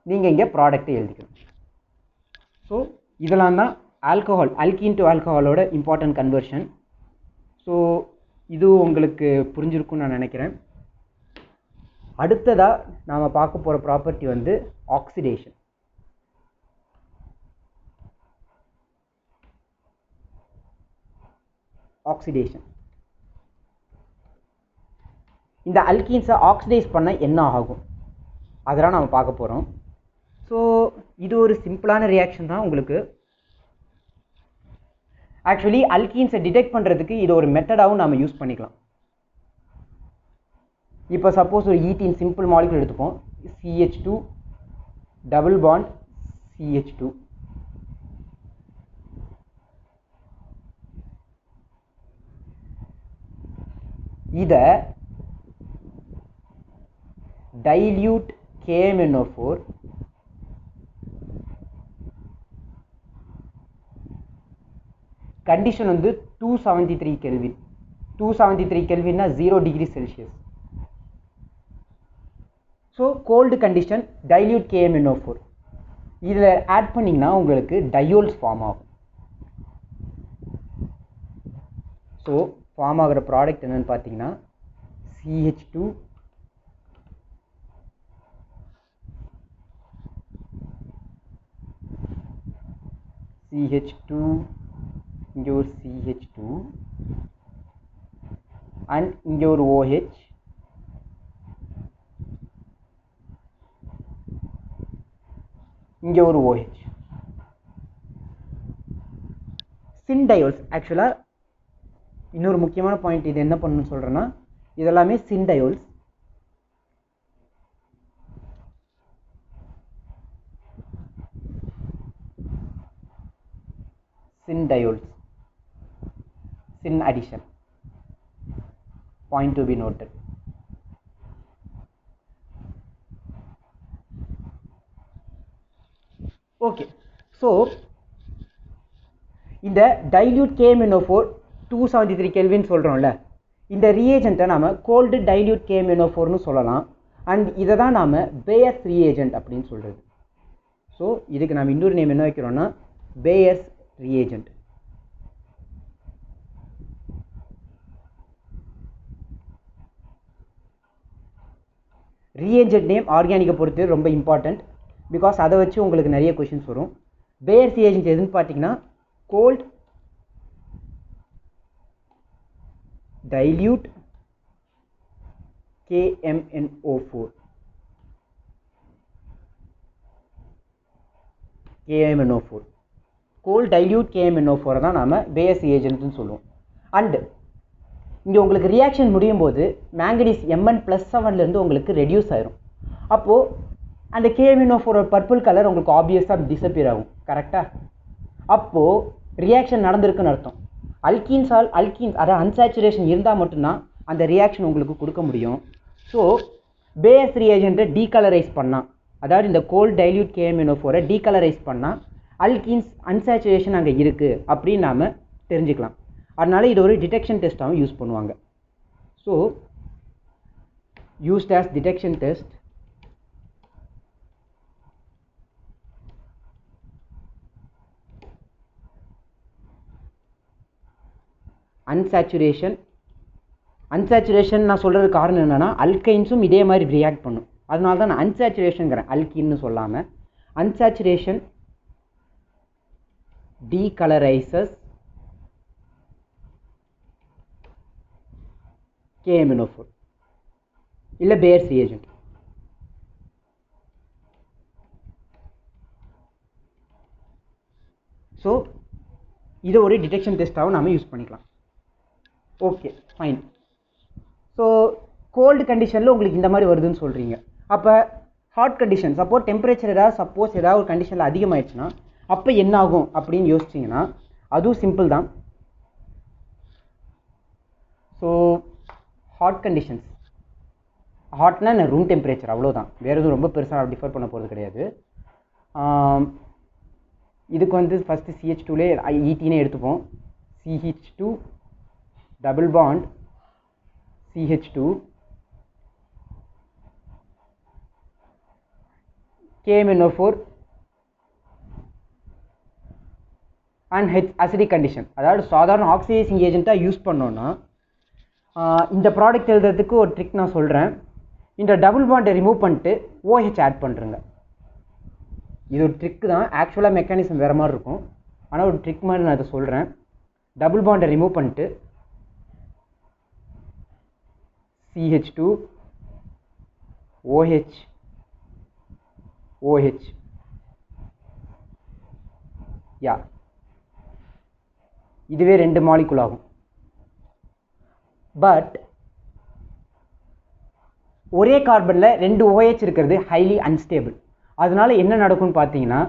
Speaker 1: நீங்கள் இங்கே ப்ராடக்ட்டை எழுதிக்கணும். ஸோ இதெல்லாம் தான் அல்கீன் டு ஆல்கஹாலோட இம்பார்ட்டன்ட் கன்வர்ஷன். ஸோ இது உங்களுக்கு புரிஞ்சிருக்கும்னு நான் நினைக்கிறேன். அடுத்ததாக நாம் பார்க்க போகிற ப்ராப்பர்ட்டி வந்து ஆக்சிடேஷன். இந்த அல்கீன்ஸை ஆக்சிடைஸ் பண்ண என்ன ஆகும் அதெல்லாம் நம்ம பார்க்க போகிறோம். ஸோ இது ஒரு சிம்பிளான ரியாக்ஷன் தான் உங்களுக்கு. ஆக்சுவலி அல்கீன்ஸை டிடெக்ட் பண்ணுறதுக்கு இது ஒரு மெத்தடாகவும் நம்ம யூஸ் பண்ணிக்கலாம். இப்போ சப்போஸ் ஒரு ஈத்தீன் சிம்பிள் மாலிகுல் எடுத்துப்போம். CH2 double bond CH2. இதை டைல்யூட் KMnO4 கண்டிஷன் வந்து 273 கெல்வின். 273 கெல்வின்னா 0 degree Celsius. So cold condition dilute KMnO4 இதில் ஆட் பண்ணிங்கன்னா உங்களுக்கு டயோல்ஸ் ஃபார்ம் ஆகும். ஸோ ஃபார்ம் ஆகிற ப்ராடக்ட் என்னென்னு பார்த்தீங்கன்னா CH2 இங்கே ஒரு CH2 அண்ட் இங்கே ஒரு OH இங்கே ஒரு OH. சின்டயோல்ஸ் ஆக்சுவலாக இன்னொரு முக்கியமான பாயிண்ட், இது என்ன பண்ணணும்னு சொல்கிறேன்னா இதெல்லாமே சின்டயோல்ஸ். சின்டயோல்ஸ் sin addition, point to be noted. Okay, so இந்த dilute KMnO4 273 கெல்வின் சொல்கிறோம்ல, இந்த ரியேஜெண்ட்டை நாம் கோல்டு டைல்யூட் KMnO4னு சொல்லலாம். அண்ட் இதை தான் நாம் பேயர்ஸ் ரியேஜெண்ட் அப்படின்னு சொல்கிறது. ஸோ இதுக்கு நாம் இன்னொரு நேம் என்ன வைக்கிறோம்னா பேயர்ஸ் ரியேஜெண்ட். ரியேஜெண்ட் நேம் ஆர்கானிக்கை பொறுத்து ரொம்ப இம்பார்ட்டண்ட், பிகாஸ் அதை வச்சு உங்களுக்கு நிறைய கொஷின்ஸ் வரும். பேயர்ஸ் ரியேஜெண்ட் எதுன்னு பார்த்தீங்கன்னா gold dilute KMnO4. Gold dilute KMnO4 தான் நாம் பேயர்ஸ் ரியேஜெண்ட்னு சொல்லுவோம். அண்டு இங்கே உங்களுக்கு ரியாக்ஷன் முடியும் போது மேங்கனீஸ் Mn+7 உங்களுக்கு ரெடியூஸ் ஆயிரும். அப்போது அந்த KMnO4 பர்பிள் கலர் உங்களுக்கு ஆப்வியஸாக டிஸப்பியர் ஆகும். கரெக்டாக? அப்போது ரியாக்ஷன் நடந்திருக்குன்னு அர்த்தம். அல்கீன்ஸ் அதாவது அன்சாச்சுரேஷன் இருந்தால் மட்டும்தான் அந்த ரியாக்ஷன் உங்களுக்கு கொடுக்க முடியும். ஸோ பேயர்ஸ் ரியேஜெண்ட்டை டீகலரைஸ் பண்ணால், அதாவது இந்த கோல்ட் டைல்யூட் KMnO4 டீகலரைஸ் பண்ணால் அல்கீன்ஸ் அன்சாச்சுரேஷன் அங்கே இருக்குது அப்படின்னு நாம் தெரிஞ்சுக்கலாம். அதனால இது ஒரு டிடெக்ஷன் டெஸ்ட்டாகவும் யூஸ் பண்ணுவாங்க. So used as detection test unsaturation நான் சொல்கிறது காரணம் என்னென்னா அல்கைன்ஸும் இதே மாதிரி ரியாக்ட் பண்ணும். அதனால தான் நான் அன்சாச்சுரேஷனுங்கிறேன், அல்கின்னு சொல்லாமல். அன்சாச்சுரேஷன் டீகலரைசஸ் KMnO4 இல்லை பேயர்ஸ் ரியேஜெண்ட். ஸோ இதை ஒரு டிடெக்ஷன் டெஸ்ட்டாகவும் நாம் யூஸ் பண்ணிக்கலாம். Okay fine. ஸோ கோல்டு கண்டிஷனில் உங்களுக்கு இந்த மாதிரி வருதுன்னு சொல்கிறீங்க. அப்போ ஹாட் கண்டிஷன், சப்போஸ் டெம்பரேச்சர் ஏதாவது ஒரு கண்டிஷனில் அதிகமாகிடுச்சுன்னா அப்போ என்ன ஆகும் அப்படின்னு யோசிச்சிங்கன்னா அதுவும் சிம்பிள் தான். ஸோ ஹாட் கண்டிஷன்ஸ், ஹாட்னா என்ன, ரூம் டெம்பரேச்சர், அவ்வளோதான், வேறு எதுவும் ரொம்ப பெருசாக டிஃபர் பண்ண போகிறது கிடையாது. இதுக்கு வந்து ஃபஸ்ட்டு CH2லே ஈத்தீனே எடுத்துப்போம். CH2 double bond CH2 KMnO4 and acidic condition. அதாவது சாதாரண ஆக்சிடைசிங் ஏஜென்ட்டாக யூஸ் பண்ணோன்னா இந்த ப்ராடக்ட் எழுதுறதுக்கு ஒரு ட்ரிக் நான் சொல்கிறேன். இந்த டபுள் பாண்டை ரிமூவ் பண்ணிட்டு OH ஆட் பண்ணுறேங்க. இது ஒரு ட்ரிக்கு தான், ஆக்சுவலாக மெக்கானிசம் வேறு மாதிரி இருக்கும், ஆனால் ஒரு ட்ரிக் மாதிரி நான் இதை சொல்கிறேன். டபுள் பாண்டை ரிமூவ் பண்ணிட்டு CH2 OH OH யா இதுவே 2 மாலிகுல் ஆகும். பட் ஒரே கார்பனில் 2 OH இருக்கிறது ஹைலி அன்ஸ்டேபிள். அதனால என்ன நடக்கும்னு பார்த்தீங்கன்னா,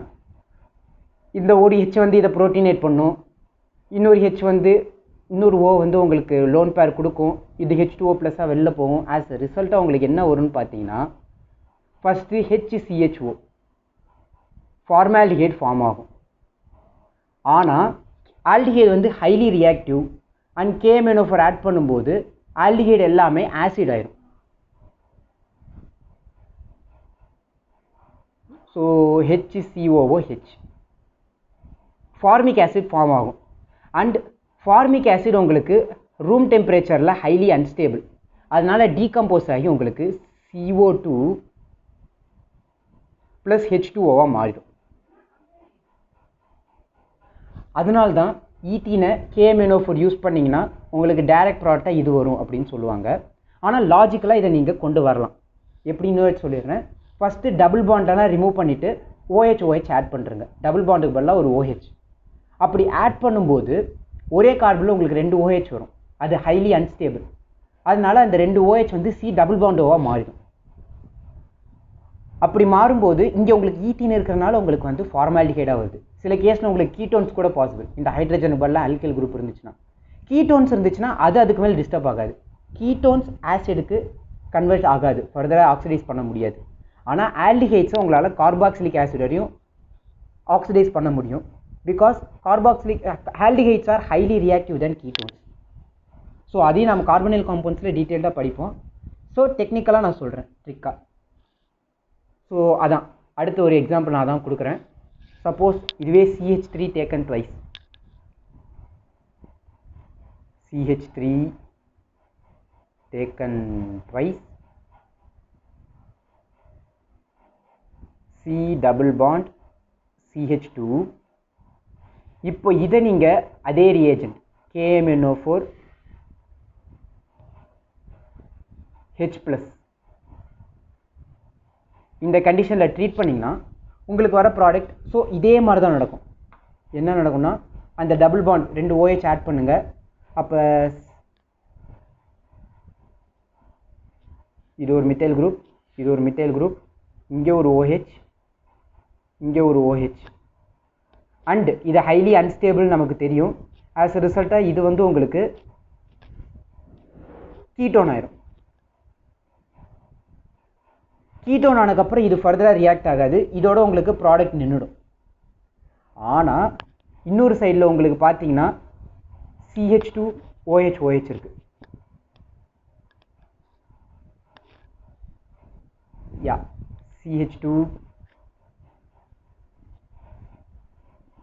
Speaker 1: இந்த ஒரு H வந்து இதை புரோட்டீனேட் பண்ணும், இன்னொரு H வந்து இன்னொரு O வந்து உங்களுக்கு லோன் பேர் கொடுக்கும், இது H2O ப்ளஸ்ஸாக வெளில போகும். ஆஸ் அ ரிசல்ட்டாக உங்களுக்கு என்ன வரும்னு பார்த்தீங்கன்னா, ஃபஸ்ட்டு HCHO ஃபார்மால்டிஹைட் ஃபார்ம் ஆகும். ஆனால் ஆல்டிஹைடு வந்து highly reactive and KMNO4 add பண்ணும்போது ஆல்டிஹைடு எல்லாமே ஆசிட் ஆயிரும். So HCOOH formic acid form ஆகும். அண்ட் ஃபார்மிக் ஆசிட் உங்களுக்கு ரூம் டெம்பரேச்சரில் ஹைலி அன்ஸ்டேபிள், அதனால டீகம்போஸ் ஆகி உங்களுக்கு CO2 ப்ளஸ் H2Oவாக மாறிடும். அதனால்தான் ஈத்தீனை KMNO4 யூஸ் பண்ணிங்கன்னா உங்களுக்கு டைரக்ட் ப்ராடக்டாக இது வரும் அப்படின்னு சொல்லுவாங்க. ஆனால் லாஜிக்கலாக இதை நீங்கள் கொண்டு வரலாம். எப்படின்னு சொல்லிடுறேன். ஃபஸ்ட்டு டபுள் பாண்டெல்லாம் ரிமூவ் பண்ணிவிட்டு OH ஆட் பண்ணுறங்க. டபுள் பாண்டுக்கு பதிலாக ஒரு OH. அப்படி ஆட் பண்ணும்போது ஒரே கார்பனில் உங்களுக்கு 2 OH வரும். அது ஹைலி அன்ஸ்டேபிள். அதனால அந்த 2 OH வந்து C டபுள் பாண்டோவாக மாறிடும். அப்படி மாறும்போது இங்கே உங்களுக்கு ஈத்தீன் இருக்கிறனால உங்களுக்கு வந்து ஃபார்மால்டிஹைடாக வருது. சில கேஸில் உங்களுக்கு கீட்டோன்ஸ் கூட பாசிபிள். இந்த ஹைட்ரஜனுக்கு பதிலாக ஆல்கைல் குரூப் இருந்துச்சுன்னா, கீட்டோன்ஸ் இருந்துச்சுன்னா அது அதுக்கு மேலே டிஸ்டர்ப் ஆகாது. கீட்டோன்ஸ் ஆசிடுக்கு கன்வெர்ட் ஆகாது, ஃபர்தராக ஆக்சிடைஸ் பண்ண முடியாது. ஆனால் ஆல்டிஹைட்ஸை உங்களால் கார்பாக்சிலிக் ஆசிடையும் ஆக்சிடைஸ் பண்ண முடியும். Because aldehydes R highly reactive then ketones. So அதையும் நம்ம கார்பனைல் காம்பவுண்ட்ஸில் டீட்டெயில்டாக படிப்போம். ஸோ டெக்னிக்கலாக நான் சொல்கிறேன் ட்ரிக்காக. ஸோ அதான் அடுத்த ஒரு எக்ஸாம்பிள் நான் தான் கொடுக்குறேன். சப்போஸ் இதுவே CH3 taken twice, CH3 taken twice, C double bond CH2. இப்போ இதை நீங்கள் அதே ரியேஜென்ட் KMNO4 H+ இந்த கண்டிஷனில் ட்ரீட் பண்ணிங்கன்னா உங்களுக்கு வர ப்ராடக்ட் ஸோ இதே மாதிரி தான் நடக்கும். என்ன நடக்கும்னா, அந்த டபுள் பாண்ட் 2 OH ஆட் பண்ணுங்கள். அப்போ இது ஒரு மித்தைல் குரூப், இது ஒரு மித்தைல் குரூப், இங்கே ஒரு OH, இங்கே ஒரு OH. அண்ட் இது ஹைலி அன்ஸ்டேபிள் நமக்கு தெரியும். ஆஸ் அ ரிசல்ட்டாக இது வந்து உங்களுக்கு கீட்டோன் ஆயிரும். கீட்டோன் ஆனதுக்கப்புறம் இது ஃபர்தராக ரியாக்ட் ஆகாது, இதோட உங்களுக்கு ப்ராடக்ட் நின்றுடும். ஆனால் இன்னொரு சைடில் உங்களுக்கு பார்த்தீங்கன்னா CH2OH இருக்கு. யா CH2,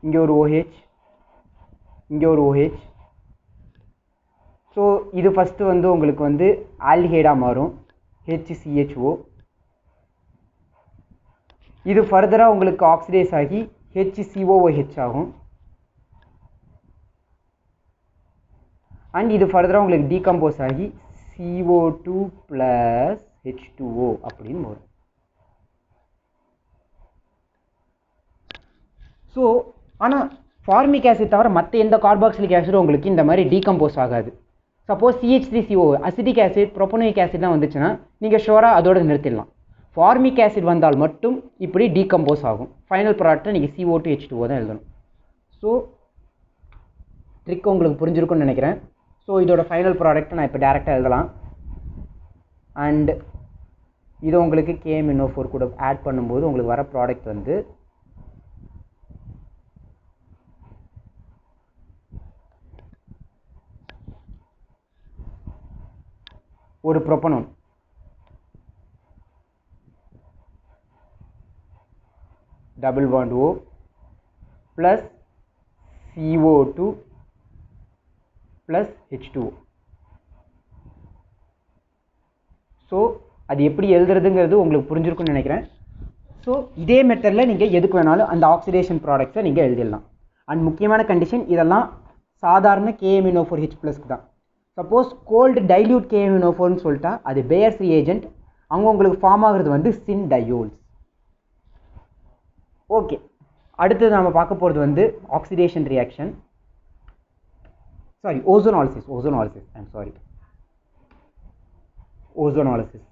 Speaker 1: இங்கே ஒரு OH, இங்கே ஒரு OH. ஸோ இது ஃபஸ்ட்டு வந்து உங்களுக்கு வந்து ஆல்டிஹைடாக மாறும் HCHO. இது ஃபர்தராக உங்களுக்கு ஆக்சிடைஸ் ஆகி HCOOH ஆகும். அண்ட் இது ஃபர்தராக உங்களுக்கு டீகம்போஸ் ஆகி CO2 ப்ளஸ் H2O அப்படின்னு வரும். ஸோ ஆனால் ஃபார்மிக் ஆசிட் தவிர மற்ற எந்த கார்பாக்சிலிக் ஆசிடும் உங்களுக்கு இந்த மாதிரி டீகம்போஸ் ஆகாது. சப்போஸ் CH3CO அசிட்டிக் ஆசிட், ப்ரோபோனிக் ஆசிட்லாம் வந்துச்சுன்னா நீங்கள் ஷோராக அதோடு நிறுத்திடலாம். ஃபார்மிக் ஆசிட் வந்தால் மட்டும் இப்படி டீகம்போஸ் ஆகும். ஃபைனல் ப்ராடக்ட்டை நீங்கள் CO2 H2O தான் எழுதணும். ஸோ ட்ரிக் உங்களுக்கு புரிஞ்சிருக்குன்னு நினைக்கிறேன். ஸோ இதோட ஃபைனல் ப்ராடக்ட்டை நான் இப்போ டேரெக்டாக எழுதலாம். அண்ட் இதை உங்களுக்கு KMNO4 கூட ஆட் பண்ணும்போது உங்களுக்கு வர ப்ராடக்ட் வந்து ஒரு propanone, double bond O plus CO2 plus H2O. So அது எப்படி எழுதுறதுங்கிறது உங்களுக்கு புரிஞ்சிருக்குன்னு நினைக்கிறேன். ஸோ இதே மெத்தடில் நீங்கள் எதுக்கு வேணாலும் அந்த ஆக்சிடேஷன் ப்ராடக்ட்ஸை நீங்கள் எழுதிடலாம். அண்ட் முக்கியமான கண்டிஷன், இதெல்லாம் சாதாரண KMNO4H+ தான். சப்போஸ் கோல்டு டைல்யூட் KMnO4ன்னு சொல்லிட்டா அது பேயர்ஸ் ரியேஜென்ட், அங்கே உங்களுக்கு ஃபார்ம் ஆகுறது வந்து சின் டயோல்ஸ். ஓகே, அடுத்தது நம்ம பார்க்க போகிறது வந்து oxidation reaction, sorry ஓசோனாலிசிஸ். I'm sorry, ஓசோனாலிசிஸ்.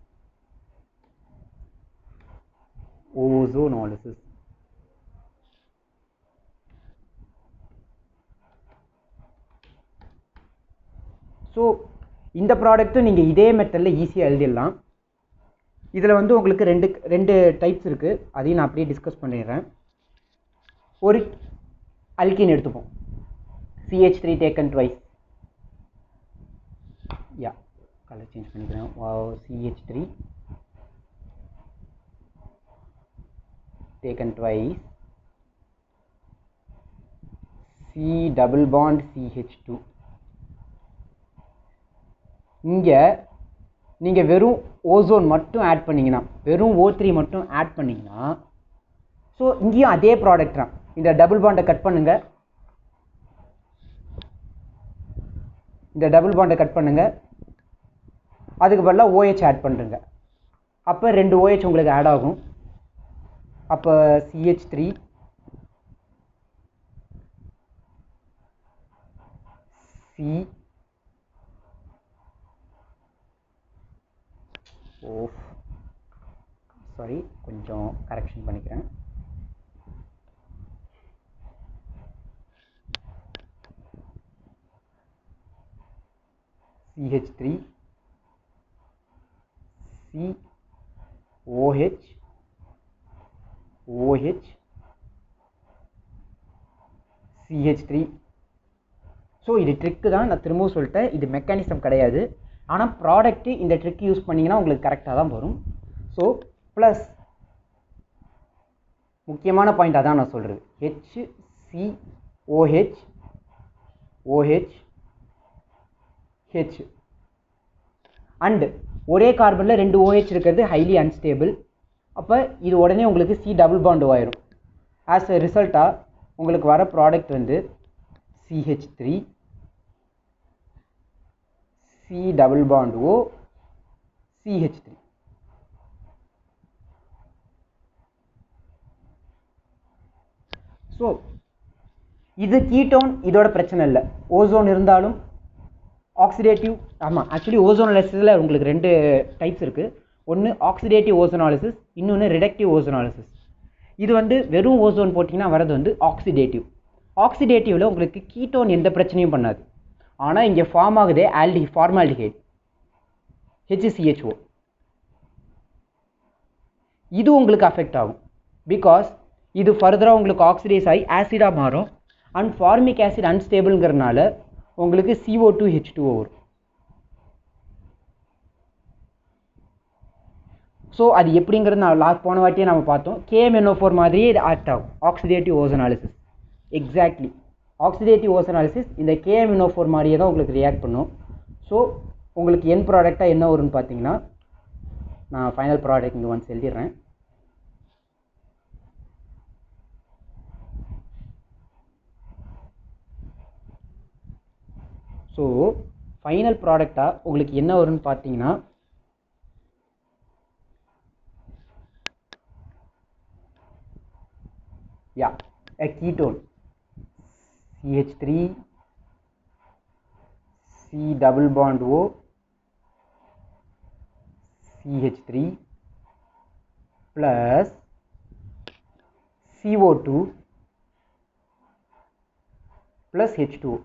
Speaker 1: So இந்த ப்ராடக்ட்டும் நீங்கள் இதே மெத்தடில் ஈஸியாக எழுதிடலாம். இதில் வந்து உங்களுக்கு ரெண்டு டைப்ஸ் இருக்குது, அதையும் நான் அப்படியே டிஸ்கஸ் பண்ணிடுறேன். ஒரு அல்கீன் எடுத்துப்போம், CH3 டேக்கன் ட்வைஸ். யா, கலர் சேஞ்ச் பண்ணிக்கிறேன். CH3 taken twice, C double bond CH2. இங்கே நீங்கள் வெறும் ஓசோன் மட்டும் ஆட் பண்ணிங்கன்னா, வெறும் O3 மட்டும் ஆட் பண்ணிங்கன்னா, ஸோ இங்கேயும் அதே ப்ராடக்ட் தான். இந்த டபுள் பாண்டை கட் பண்ணுங்க, அதுக்கு பதிலாக OH ஆட் பண்ணுறங்க. அப்போ 2 OH உங்களுக்கு ஆட் ஆகும். அப்போ CH3 சாரி, கொஞ்சம் கரெக்ஷன் பண்ணிக்கிறேன். CH3 COH CH3. ஸோ இது ட்ரிக்கு தான், நான் திரும்பவும் சொல்லிட்டேன், இது மெக்கானிசம் கிடையாது. ஆனால் ப்ராடக்ட்டு இந்த ட்ரிக் யூஸ் பண்ணிங்கன்னா உங்களுக்கு கரெக்டாக தான் வரும். ஸோ ப்ளஸ் முக்கியமான பாயிண்ட் அதான் நான் சொல்கிறது, HCOH அண்டு ஒரே கார்பனில் 2 OH இருக்கிறது ஹைலி அன்ஸ்டேபிள். அப்போ இது உடனே உங்களுக்கு C டபுள் பாண்ட் ஆயிரும். ஆஸ் எ ரிசல்ட்டாக உங்களுக்கு வர ப்ராடக்ட் வந்து CH3 C double bond O CH3. So இது கீட்டோன், இதோட பிரச்சனை இல்லை. ஓசோன் இருந்தாலும் ஆக்சிடேட்டிவ், ஆமாம் ஆக்சுவலி ஓசோனாலிசிஸில் உங்களுக்கு 2 டைப்ஸ் இருக்குது. ஒன்று ஆக்சிடேட்டிவ் ஓசோனாலிசிஸ், இன்னொன்று ரிடக்டிவ் ஓசோனாலிசிஸ். இது வந்து வெறும் ஓசோன் போட்டிங்கன்னா வரது வந்து ஆக்சிடேட்டிவ். ஆக்சிடேட்டிவில் உங்களுக்கு கீட்டோன் எந்த பிரச்சனையும் பண்ணாது. ஆனால் இங்கே ஃபார்ம் ஆகுதே ஃபார்மால்டிஹைட் HCHO, இது உங்களுக்கு அஃபெக்ட் ஆகும். பிகாஸ் இது ஃபர்தராக உங்களுக்கு ஆக்சிடைஸ் ஆகி ஆசிடாக மாறும். அண்ட் ஃபார்மிக் ஆசிட் அன்ஸ்டேபிள்ங்கிறனால உங்களுக்கு CO2H2O வரும். ஸோ அது எப்படிங்கிறது நான் போன வாட்டியே நம்ம பார்த்தோம். KMnO4 மாதிரியே இது ஆக்ட் ஆகும், ஆக்சிடேட்டிவ் ஓசோனாலிசிஸ். எக்ஸாக்ட்லி ஆக்சிடேட்டிவ் ஓசோனாலிசிஸ் இந்த KMnO4 மாதிரியே தான் உங்களுக்கு ரியாக்ட் பண்ணும். ஸோ உங்களுக்கு என் ப்ராடக்டாக என்ன வரும்னு பார்த்தீங்கன்னா, நான் ஃபைனல் ப்ராடக்ட் இங்கே ஒன்ஸ் எழுதிடுறேன். ஸோ ஃபைனல் ப்ராடக்டாக உங்களுக்கு என்ன வரும்னு பார்த்தீங்கன்னா, a ketone CH3 C double bond O CH3 plus CO2 plus H2O.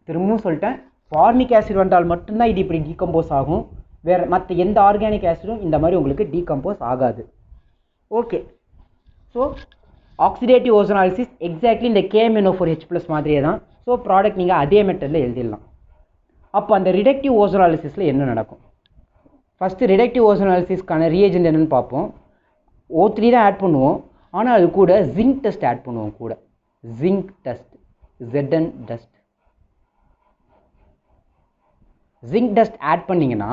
Speaker 1: திரும்பவும் சொல்லிட்டேன், ஃபார்மிக் ஆசிட் வந்தால் மட்டும்தான் இது இப்படி டீகம்போஸ் ஆகும். வேறு மற்ற எந்த ஆர்கானிக் ஆசிடும் இந்த மாதிரி உங்களுக்கு டீகம்போஸ் ஆகாது. ஓகே, ஸோ ஆக்சிடேட்டிவ் ஓசோனாலிசிஸ் எக்ஸாக்ட்லி இந்த KMnO4H+ மாதிரியே தான். ஸோ ப்ராடக்ட் நீங்கள் அதே மெத்தடில் எழுதிடலாம். அப்போ அந்த ரிடக்டிவ் ஓசோனாலிசிஸில் என்ன நடக்கும்? ஃபஸ்ட்டு ரிடக்டிவ் ஓசோனாலிசிஸ்க்கான ரியேஜென்ட் என்னென்னு பார்ப்போம். O3 தான் ஆட் பண்ணுவோம், ஆனால் அது கூட ஜிங்க் டெஸ்ட் ஆட் பண்ணுவோம். கூட zinc test, ZN test. Zinc dust add பண்ணிங்கன்னா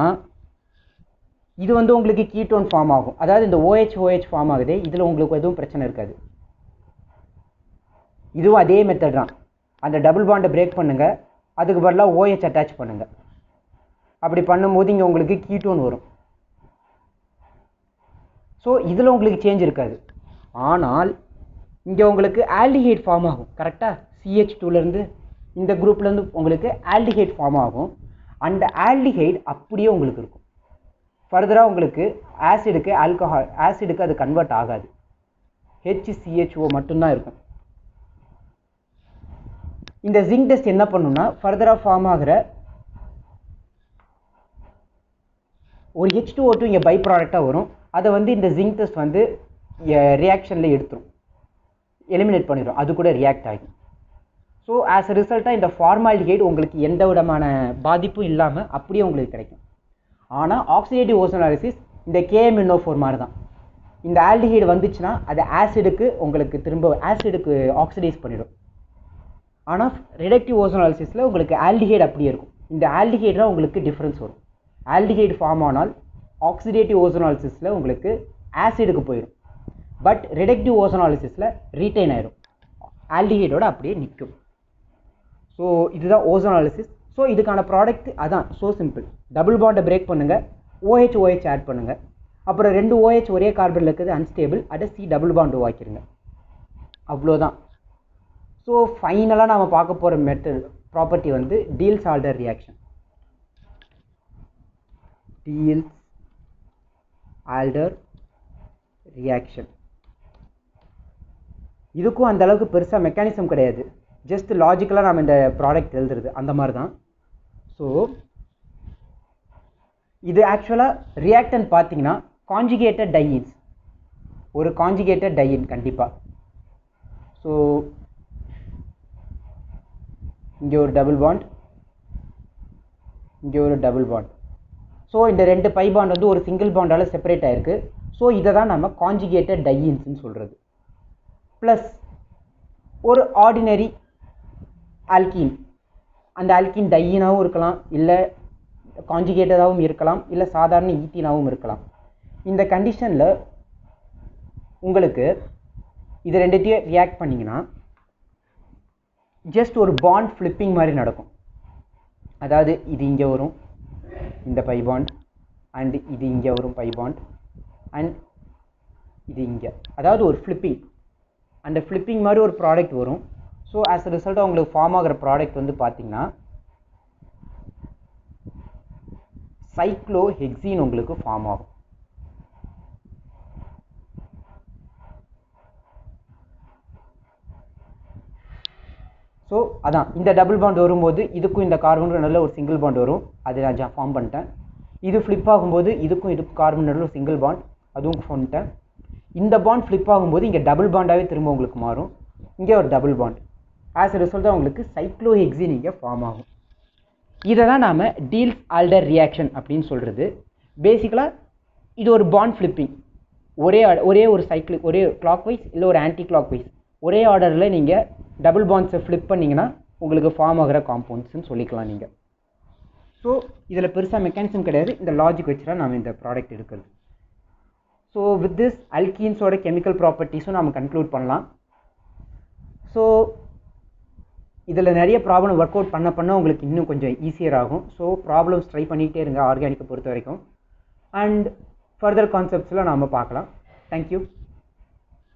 Speaker 1: இது வந்து உங்களுக்கு கீட்டோன் ஃபார்ம் ஆகும். அதாவது இந்த OH ஃபார்ம் ஆகுது, இதில் உங்களுக்கு எதுவும் பிரச்சனை இருக்காது. இதுவும் அதே மெத்தட் தான். அந்த டபுள் பாண்டை பிரேக் பண்ணுங்கள், அதுக்கு பதிலாக OH அட்டாச் பண்ணுங்கள். அப்படி பண்ணும்போது இங்கே உங்களுக்கு கீட்டோன் வரும். ஸோ இதில் உங்களுக்கு சேஞ்ச் இருக்காது. ஆனால் இங்கே உங்களுக்கு ஆல்டிஹைட் ஃபார்ம் ஆகும். கரெக்டாக CH2லேருந்து இந்த குரூப்லேருந்து உங்களுக்கு ஆல்டிஹைட் ஃபார்ம் ஆகும். அந்த ஆல்டிஹைட் அப்படியே உங்களுக்கு இருக்கும். ஃபர்தராக உங்களுக்கு ஆசிடுக்கு அது கன்வெர்ட் ஆகாது. HCHO மட்டும்தான் இருக்கும். இந்த ஜிங்க் டெஸ்ட் என்ன பண்ணுன்னா ஃபர்தராக ஃபார்ம் ஆகிற ஒரு H2O2 இங்கே பை ப்ராடக்டாக வரும். அதை வந்து இந்த ஜிங்க் டெஸ்ட் வந்து ரியாக்ஷனில் எடுத்துரும், எலிமினேட் பண்ணிடும், அது கூட ரியாக்ட் ஆகும். ஸோ ஆஸ் அ ரிசல்ட்டாக இந்த ஃபார்மால்டிஹைட் உங்களுக்கு எந்த விதமான பாதிப்பும் இல்லாமல் அப்படியே உங்களுக்கு கிடைக்கும். ஆனால் ஆக்சிடேட்டிவ் ஓசோனாலிசிஸ் இந்த KMnO4 மாதிரி தான். இந்த ஆல்டிஹைடு வந்துச்சுன்னா அது ஆசிடுக்கு உங்களுக்கு திரும்ப ஆசிடுக்கு ஆக்சிடைஸ் பண்ணிடும். ஆனால் ரிடக்டிவ் ஓசோனாலிசிஸில் உங்களுக்கு ஆல்டிஹைடு அப்படியே இருக்கும். இந்த ஆல்டிஹைடு தான் உங்களுக்கு டிஃப்ரென்ஸ் வரும். ஆல்டிஹைடு ஃபார்ம் ஆனால் ஆக்சிடேட்டிவ் ஓசோனாலிசிஸில் உங்களுக்கு ஆசிடுக்கு போயிடும். பட் ரிடக்டிவ் ஓசோனாலிசிஸில் ரீட்டைன் ஆயிடும், ஆல்டிஹைடோட அப்படியே நிற்கும். ஸோ இதுதான் ஓசோனாலிசிஸ். ஸோ இதுக்கான ப்ராடக்ட் அதான், ஸோ சிம்பிள். டபுள் பாண்டை பிரேக் பண்ணுங்கள், OH ஆட் பண்ணுங்கள், அப்புறம் 2 OH ஒரே கார்பனில் இருக்குது அன்ஸ்டேபிள், அதை C டபுள் பாண்டு ஆக்கிடுங்க, அவ்வளோதான். ஸோ ஃபைனலாக நாம் பார்க்க போகிற ப்ராப்பர்ட்டி வந்து டீல்ஸ்-ஆல்டர் ரியாக்ஷன். டீல்ஸ்-ஆல்டர் ரியாக்ஷன் இதுக்கும் அந்த அளவுக்கு பெருசாக மெக்கானிசம் கிடையாது, ஜஸ்ட் லாஜிக்கலாக நம்ம இந்த ப்ராடக்ட் எழுதுறது அந்த மாதிரி தான். ஸோ இது ஆக்சுவலாக ரியாக்டன் பார்த்தீங்கன்னா காஞ்சுகேட்டட் டையின்ஸ், ஒரு காஞ்சுகேட்டட் டையின் கண்டிப்பாக. ஸோ இங்கே ஒரு டபுள் பாண்ட், இங்கே ஒரு டபுள் பாண்ட். ஸோ இந்த 2 பை பாண்ட் வந்து ஒரு சிங்கிள் பாண்டால் செப்பரேட் ஆகிருக்கு. ஸோ இதை தான் நம்ம காஞ்சுகேட்டட் டையின்ஸ்னு சொல்கிறது. ப்ளஸ் ஒரு ஆர்டினரி ஆல்கீன், அந்த ஆல்கீன் டையினாகவும் இருக்கலாம், இல்லை காஞ்சுகேட்டடாகவும் இருக்கலாம், இல்லை சாதாரண ஈத்தீனாகவும் இருக்கலாம். இந்த கண்டிஷனில் உங்களுக்கு இது ரெண்டுத்தையும் ரியாக்ட் பண்ணிங்கன்னா ஜஸ்ட் ஒரு பாண்ட் ஃப்ளிப்பிங் மாதிரி நடக்கும். அதாவது இது இங்கே வரும் இந்த பை பாண்ட், அண்ட் இது இங்கே வரும் பை பாண்ட், அண்ட் இது இங்கே, அதாவது ஒரு ஃப்ளிப்பிங், அந்த ஃப்ளிப்பிங் மாதிரி ஒரு ப்ராடக்ட் வரும். ஸோ ஆஸ் அ ரிசல்ட்டாக உங்களுக்கு ஃபார்ம் ஆகிற ப்ராடக்ட் வந்து பார்த்தீங்கன்னா சைக்ளோஹெக்சீன் உங்களுக்கு ஃபார்ம் ஆகும். ஸோ அதான் இந்த டபுள் பாண்ட் வரும்போது இதுக்கும் இந்த கார்பனுக்கும் நல்ல ஒரு சிங்கிள் பாண்ட் வரும், அது நான் ஃபார்ம் பண்ணிட்டேன். இது ஃப்ளிப் ஆகும்போது இதுக்கும் கார்பன் நல்ல ஒரு சிங்கிள் பாண்ட், அதுவும் பண்ணிட்டேன். இந்த பாண்ட் ஃப்ளிப் ஆகும்போது இங்கே டபுள் பாண்டாகவே திரும்ப உங்களுக்கு மாறும், இங்கே ஒரு டபுள் பாண்ட். ஆஸ் அ ரிசல்ட்டாக உங்களுக்கு சைக்ளோஹெக்சீன் இங்கே ஃபார்ம் ஆகும். இதை தான் நாம் டீல்ஸ்-ஆல்டர் ரியாக்ஷன் அப்படின்னு சொல்கிறது. பேசிக்கலாக இது ஒரு பாண்ட் ஃப்ளிப்பிங், ஒரே ஒரு சைக்கிள், ஒரே கிளாக் வைஸ் இல்லை ஒரு ஆன்டி கிளாக் வைஸ் ஒரே ஆர்டரில் நீங்கள் டபுள் பாண்ட்ஸை ஃப்ளிப் பண்ணிங்கன்னா உங்களுக்கு ஃபார்ம் ஆகிற காம்பவுண்ட்ஸ்ன்னு சொல்லிக்கலாம் நீங்கள். ஸோ இதில் பெருசாக மெக்கானிசம் கிடையாது, இந்த லாஜிக் வச்சு தான் நாம் இந்த ப்ராடக்ட் எடுக்கிறது. ஸோ வித் திஸ் அல்கீன்ஸோட கெமிக்கல் ப்ராப்பர்ட்டிஸும் நம்ம கன்க்ளூட் பண்ணலாம். ஸோ இதில் நிறைய ப்ராப்ளம் ஒர்க் அவுட் பண்ண உங்களுக்கு இன்னும் கொஞ்சம் ஈஸியர் ஆகும். ஸோ ப்ராப்ளம்ஸ் ட்ரை பண்ணிகிட்டே இருங்க ஆர்கானிக்கை பொறுத்த வரைக்கும், அண்ட் ஃபர்தர் கான்செப்ட்ஸில் நாம் பார்க்கலாம். தேங்க்யூ.